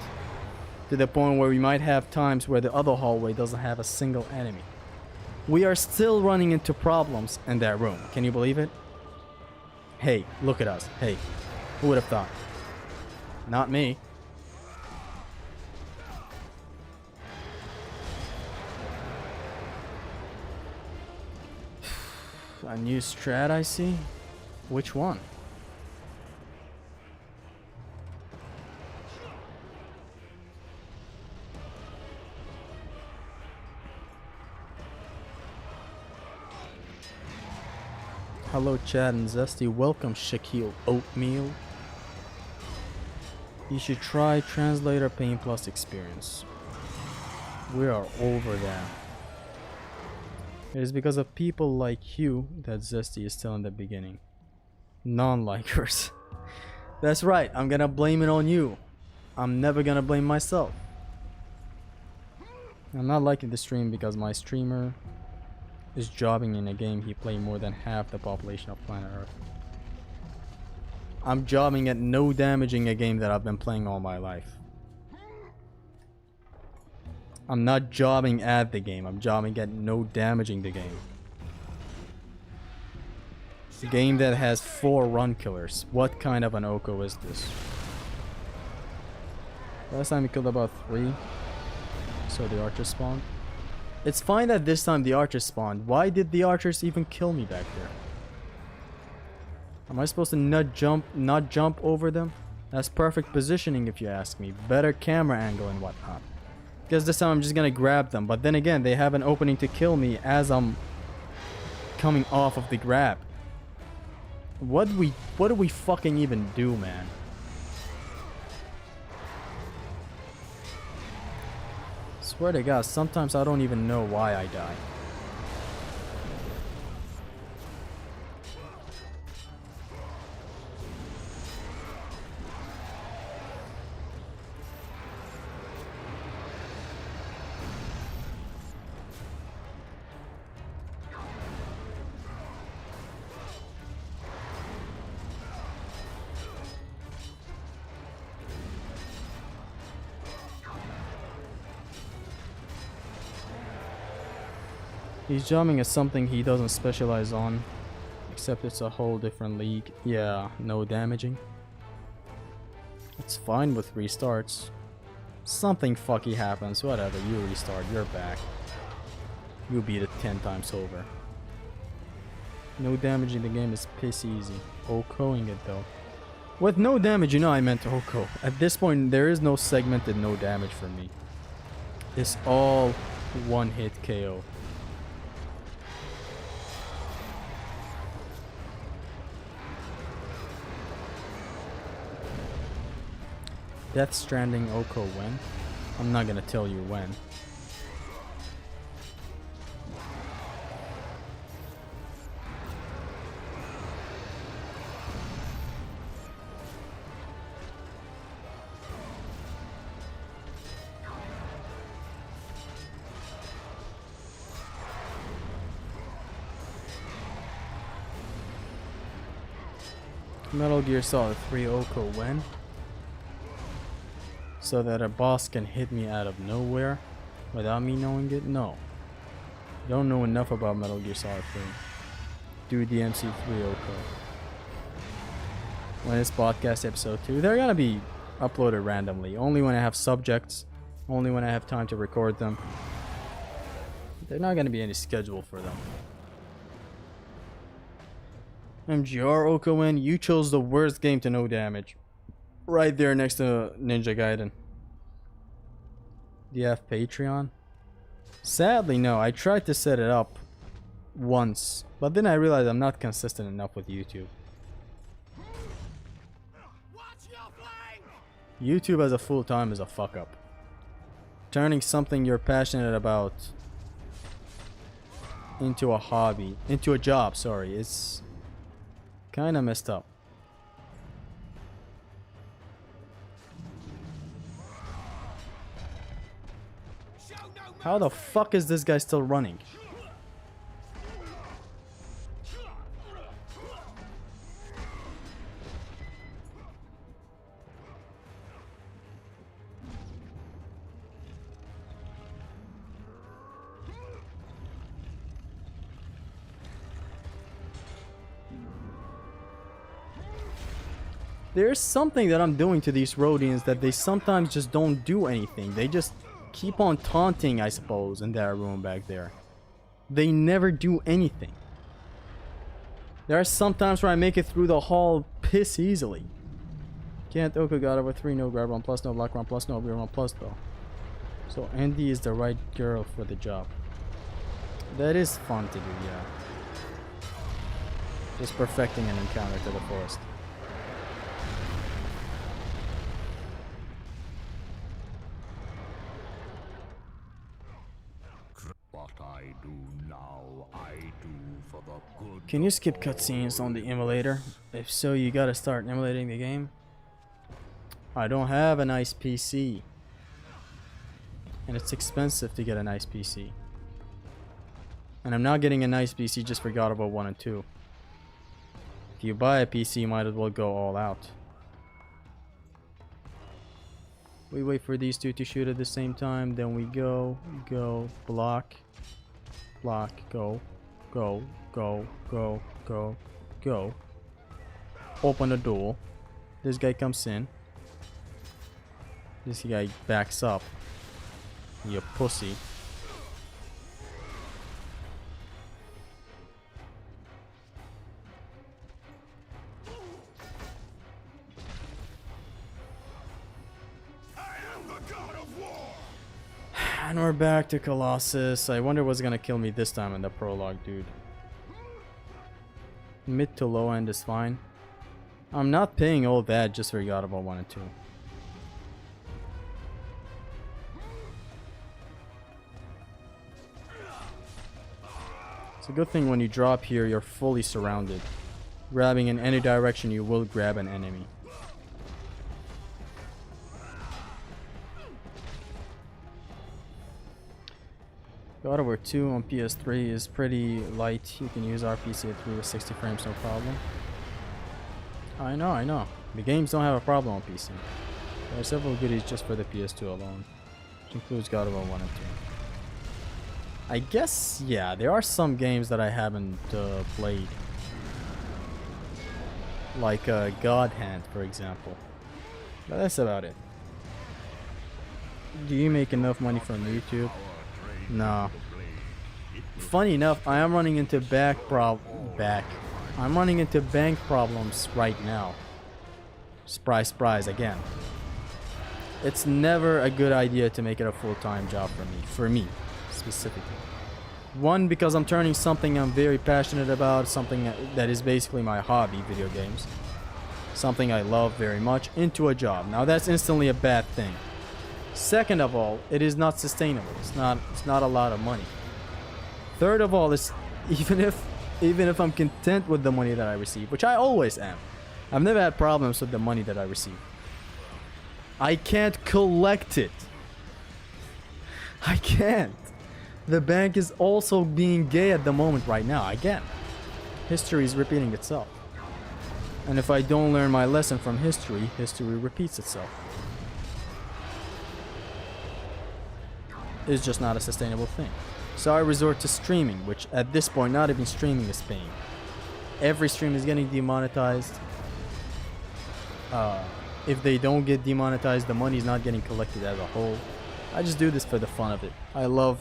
To the point where we might have times where the other hallway doesn't have a single enemy. We are still running into problems in that room. Can you believe it? Hey, look at us. Hey, who would have thought? Not me. A new strat, I see. Which one? Hello Chad and Zesty, welcome Shaquille Oatmeal. You should try Translator Pain Plus experience. We are over that. It is because of people like you that Zesty is still in the beginning. Non-likers. That's right, I'm gonna blame it on you. I'm never gonna blame myself. I'm not liking the stream because my streamer is jobbing in a game he played more than half the population of planet Earth. I'm jobbing at no damaging a game that I've been playing all my life. I'm not jobbing at the game, I'm jobbing at no damaging the game. It's a game that has 4 run killers. What kind of an Oko is this? Last time we killed about 3. So the archers spawned. It's fine that this time the archers spawned. Why did the archers even kill me back there? Am I supposed to not jump over them? That's perfect positioning if you ask me. Better camera angle and whatnot. Because this time I'm just gonna grab them. But then again, they have an opening to kill me as I'm coming off of the grab. What do we fucking even do, man? Swear to God, sometimes I don't even know why I die. He's jumping at something he doesn't specialize on, except it's a whole different league. Yeah, no damaging. It's fine with restarts. Something fucky happens, whatever, you restart, you're back. You beat it 10 times over. No damage in the game is piss easy. Okoing it though. With no damage, you know I meant Oko. At this point, there is no segmented no damage for me. It's all one hit KO. Death Stranding Oko when? I'm not gonna tell you when. Metal Gear Solid 3 Oko when? So that a boss can hit me out of nowhere without me knowing it? No. You don't know enough about Metal Gear Solid 3. Do DMC3 Oko. When it's podcast episode 2, there are gonna be uploaded randomly. Only when I have subjects. Only when I have time to record them. There's not gonna be any schedule for them. MGR Okawen, you chose the worst game to no damage. Right there next to Ninja Gaiden. Do you have Patreon? Sadly, no. I tried to set it up once, but then I realized I'm not consistent enough with YouTube. YouTube as a full-time is a fuck up. Turning something you're passionate about into a hobby, into a job, sorry, it's kind of messed up. How the fuck is this guy still running? There's something that I'm doing to these Rhodians that they sometimes just don't do anything. They just keep on taunting, I suppose, in that room back there. They never do anything. There are some times where I make it through the hall piss easily. Can't Oka got over 3, no grab 1 plus, no block 1 plus, no beer 1 plus though. So Andy is the right girl for the job. That is fun to do, yeah. Just perfecting an encounter to the forest. Can you skip cutscenes on the emulator? If so, you gotta start emulating the game. I don't have a nice PC. And it's expensive to get a nice PC. And I'm not getting a nice PC just for God of War 1 and 2. If you buy a PC, you might as well go all out. We wait for these two to shoot at the same time, then we go, block, go, go, go, go, go, go. Open the door. This guy comes in. This guy backs up. You pussy. And we're back to Colossus. I wonder what's gonna kill me this time in the prologue, dude. Mid to low end is fine. I'm not paying all that just for God of War 1 and 2. It's a good thing when you drop here, you're fully surrounded. Grabbing in any direction, you will grab an enemy. God of War 2 on PS3 is pretty light. You can use RPC at 3 with 60 frames, no problem. I know. The games don't have a problem on PC. There are several goodies just for the PS2 alone, which includes God of War 1 and 2. I guess, yeah, there are some games that I haven't played. Like God Hand, for example. But that's about it. Do you make enough money from YouTube? No. Funny enough, I am running into I'm running into bank problems right now. Surprise again. It's never a good idea to make it a full-time job for me specifically. One, because I'm turning something I'm very passionate about, something that is basically my hobby, video games, something I love very much, into a job. Now that's instantly a bad thing. Second of all, it is not sustainable. It's not a lot of money. Third of all, is even if I'm content with the money that I receive, which I always am. I've never had problems with the money that I receive. I can't collect it. I can't. The bank is also being gay at the moment right now. Again, history is repeating itself. And if I don't learn my lesson from history, history repeats itself. It's just not a sustainable thing. So I resort to streaming, which at this point, not even streaming is paying. Every stream is getting demonetized. if they don't get demonetized, the money's not getting collected as a whole. I just do this for the fun of it. I love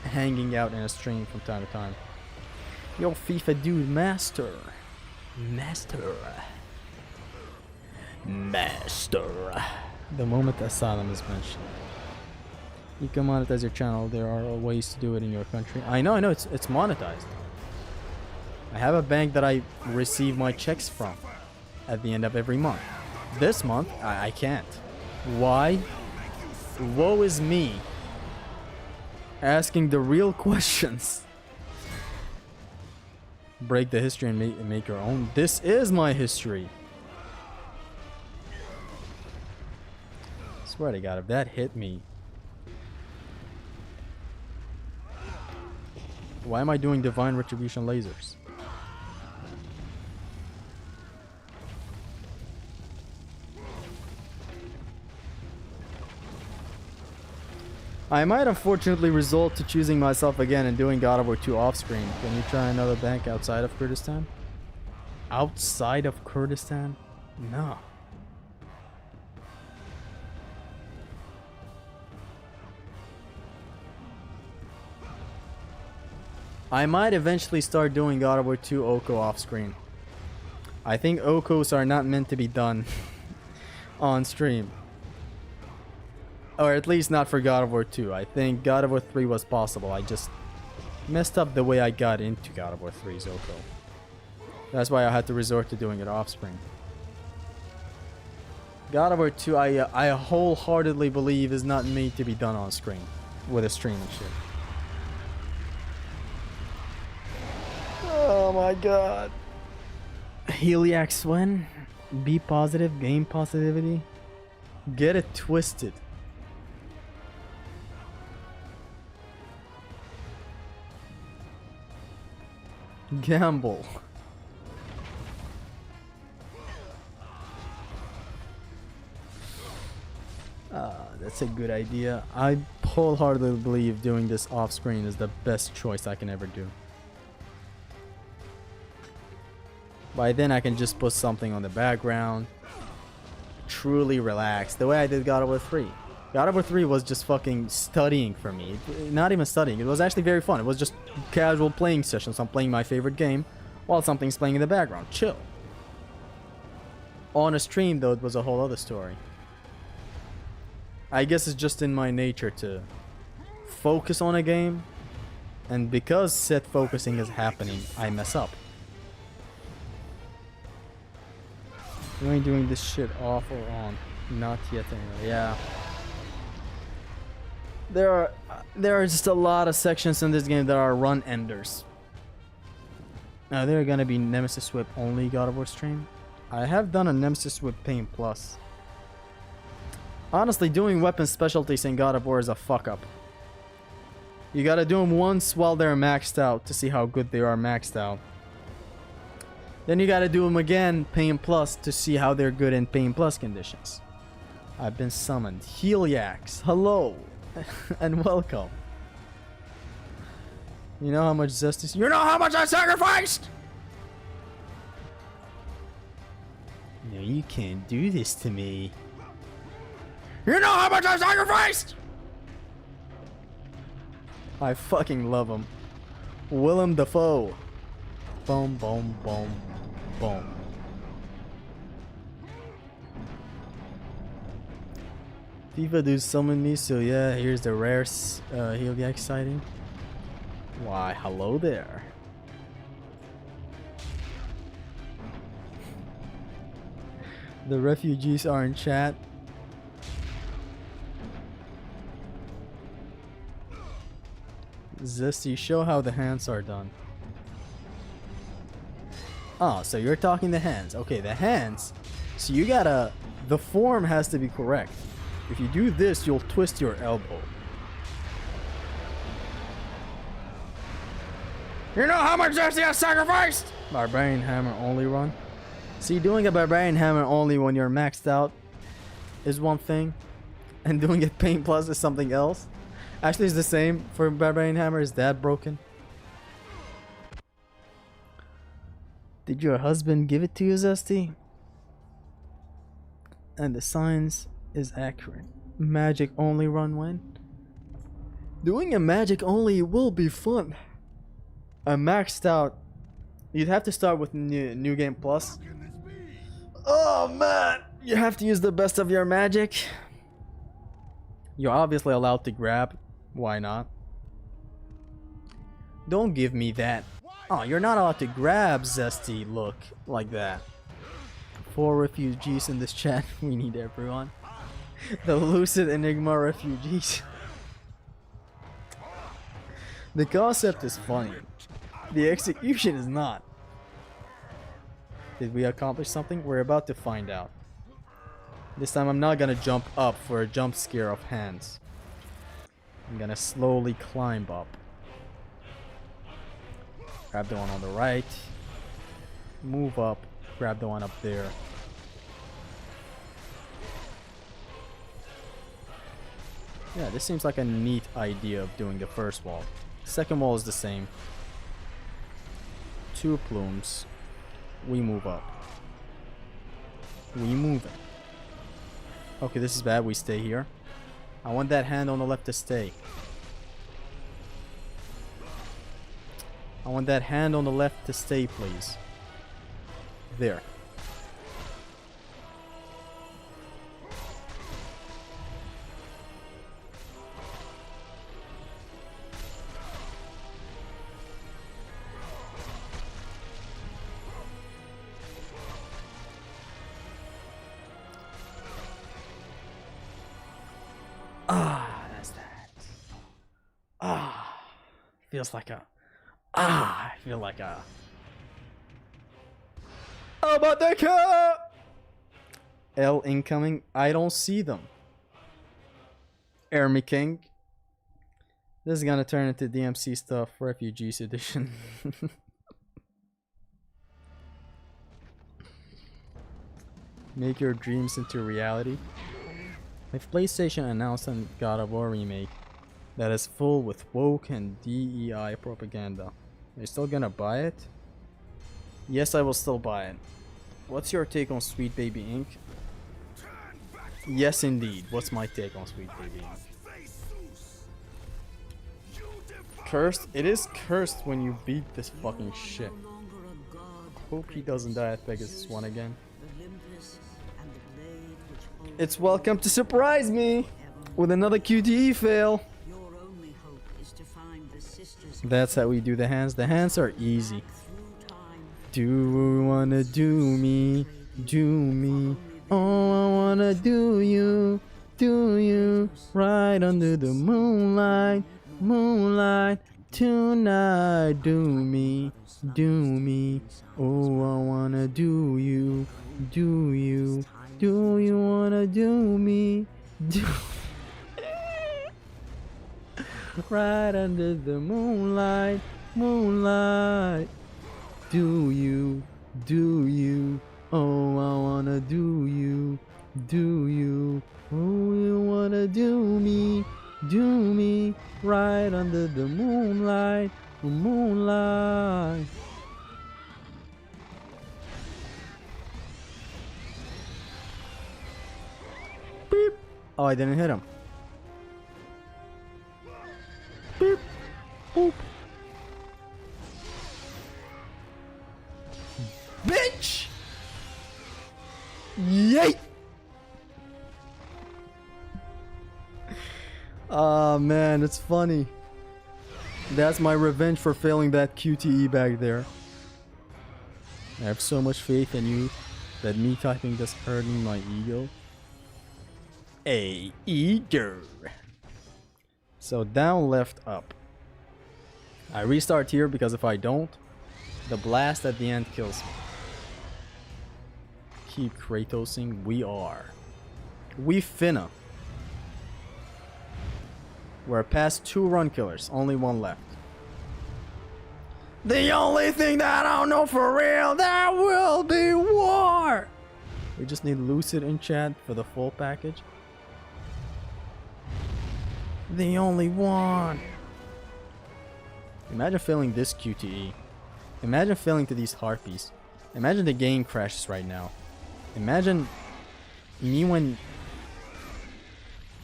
hanging out in a stream from time to time. Yo, FIFA dude, master. The moment asylum is mentioned. You can monetize your channel. There are ways to do it in your country. I know, it's monetized. I have a bank that I receive my checks from at the end of every month. This month, I can't. Why? Woe is me. Asking the real questions. Break the history and make your own. This is my history. Swear to God, if that hit me. Why am I doing divine retribution lasers? I might unfortunately resort to choosing myself again and doing God of War 2 off screen. Can you try another bank outside of Kurdistan? Outside of Kurdistan? No. I might eventually start doing God of War 2 Oko off screen. I think Okos are not meant to be done on stream. Or at least not for God of War 2. I think God of War 3 was possible. I just messed up the way I got into God of War 3's Oko. That's why I had to resort to doing it off screen. God of War 2, I wholeheartedly believe is not made to be done on screen. With a stream and shit. Oh my god. Heliac Swen. Be positive. Game positivity. Get it twisted. Gamble. That's a good idea. I wholeheartedly believe doing this off screen is the best choice I can ever do. By then I can just put something on the background. Truly relax. The way I did God of War 3. God of War 3 was just fucking studying for me. Not even studying. It was actually very fun. It was just casual playing sessions. I'm playing my favorite game while something's playing in the background. Chill. On a stream, though, it was a whole other story. I guess it's just in my nature to focus on a game. And because set focusing is happening, I mess up. You ain't doing this shit off or on. Not yet anyway. Yeah. There are just a lot of sections in this game that are run enders. Now there are gonna be Nemesis Whip only God of War stream. I have done a Nemesis Whip Pain Plus. Honestly, doing weapon specialties in God of War is a fuck up. You gotta do them once while they're maxed out to see how good they are maxed out. Then you gotta do them again, Pain Plus, to see how they're good in Pain Plus conditions. I've been summoned. Heliacs, hello, and welcome. You know how much zest is? You know how much I sacrificed? No, you can't do this to me. You know how much I sacrificed? I fucking love him. Willem Dafoe. Boom, boom, boom, boom. FIFA dude summoned me, so yeah, here's the rare Heliac sighting. Why, hello there. The refugees are in chat. Zesty, show how the hands are done. Oh, so you're talking the hands. Okay, the hands. So you gotta... The form has to be correct. If you do this, you'll twist your elbow. You know how much Zesty has sacrificed? Barbarian Hammer only run. See, doing a Barbarian Hammer only when you're maxed out is one thing. And doing it Pain Plus is something else. Actually, it's the same for Barbarian Hammer. Is that broken? Did your husband give it to you, Zesty? and the science is accurate. Magic only run when? Doing a magic only will be fun. A maxed out. You'd have to start with new game plus. Oh man, you have to use the best of your magic. You're obviously allowed to grab. Why not? Don't give me that. Oh, you're not allowed to grab, Zesty. Look, like that. 4 refugees in this chat. We need everyone. The Lucid Enigma refugees. The concept is funny. The execution is not. Did we accomplish something? We're about to find out. This time I'm not gonna jump up for a jump scare of hands. I'm gonna slowly climb up. Grab the one on the right. Move up. Grab the one up there. Yeah, this seems like a neat idea of doing the first wall. Second wall is the same. 2 plumes. We move up. We move it. Okay, this is bad. We stay here. I want that hand on the left to stay. I want that hand on the left to stay, please. There. Ah, that's that. Ah, feels like a. Ah, I feel like a. How about that car? L incoming. I don't see them. Army King. This is gonna turn into DMC stuff. Refugees edition. Make your dreams into reality. If PlayStation announced a God of War remake that is full with woke and DEI propaganda, are you still gonna buy it? Yes, I will still buy it. What's your take on Sweet Baby Inc? Yes, indeed. What's my take on Sweet Baby Inc? Cursed? It is cursed when you beat this fucking shit. Hope he doesn't die at Pegasus 1 again. It's welcome to surprise me with another QTE fail. That's how we do the hands. The hands are easy. Do you wanna do me? Do me. Oh, I wanna do you. Do you. Right under the moonlight. Moonlight. Tonight. Do me. Do me. Oh, I wanna do you. Do you. Do you wanna do me? Do right under the moonlight, moonlight. Do you? Do you? Oh, I wanna do you. Do you? Oh, you wanna do me? Do me right under the moonlight, moonlight. Beep. Oh, I didn't hit him. Beep. Boop. Bitch! Yay! Ah, man, it's funny. That's my revenge for failing that QTE back there. I have so much faith in you that me typing this hurting my ego. A ego. So down, left, up. I restart here because if I don't, the blast at the end kills me. Keep Kratosing. We are. We finna. We're past 2 run killers. Only 1 left. The only thing that I don't know for real, there will be war. We just need Lucid in chat for the full package. The only one. Imagine failing this QTE. Imagine failing to these harpies. Imagine the game crashes right now. Imagine Me when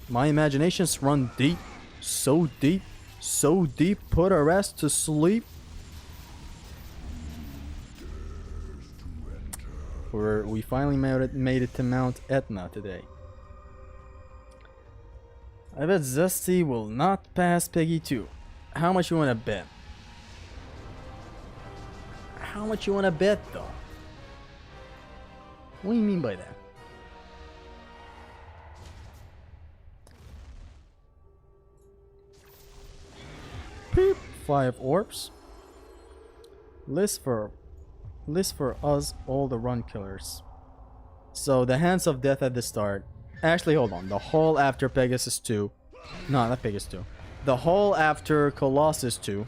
my imaginations run deep, so deep, so deep, put our ass to sleep. We finally made it to Mount Etna today. I bet Zesty will not pass Peggy 2. How much you wanna bet? How much you wanna bet though? What do you mean by that? Peep. 5 orbs. List for us all the run killers. So the Hands of Death at the start. Actually, hold on. The hall after Pegasus 2. No, not Pegasus 2. The hall after Colossus 2.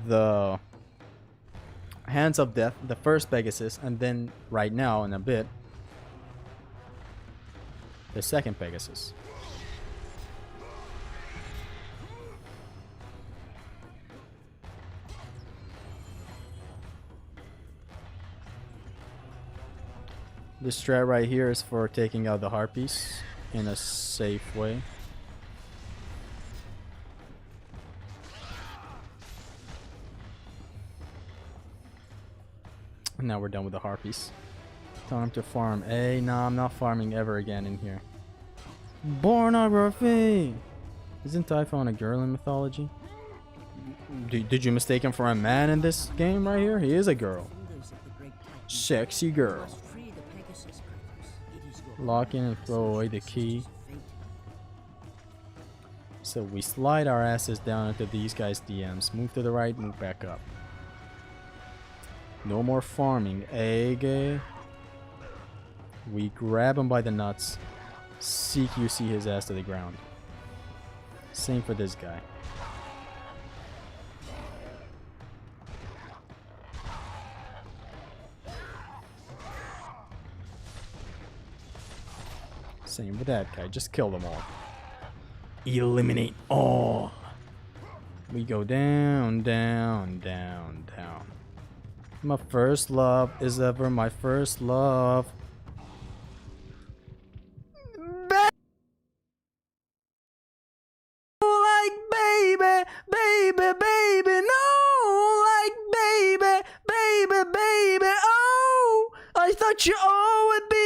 The Hands of Death, the first Pegasus, and then right now in a bit, the second Pegasus. This strat right here is for taking out the Harpies in a safe way. Now we're done with the Harpies. Time to farm. Hey, nah, I'm not farming ever again in here. Pornography! Isn't Typhon a girl in mythology? Did you mistake him for a man in this game right here? He is a girl. Sexy girl. Lock in and throw away the key. So we slide our asses down into these guys' DMs. Move to the right, move back up. No more farming, eh? We grab him by the nuts. CQC his ass to the ground. Same for this guy. Same with that guy. Just kill them all. Eliminate all. We go down, down, down, down. My first love is ever my first love. Like baby, baby, baby, no, like baby, baby, baby, oh, I thought you all would be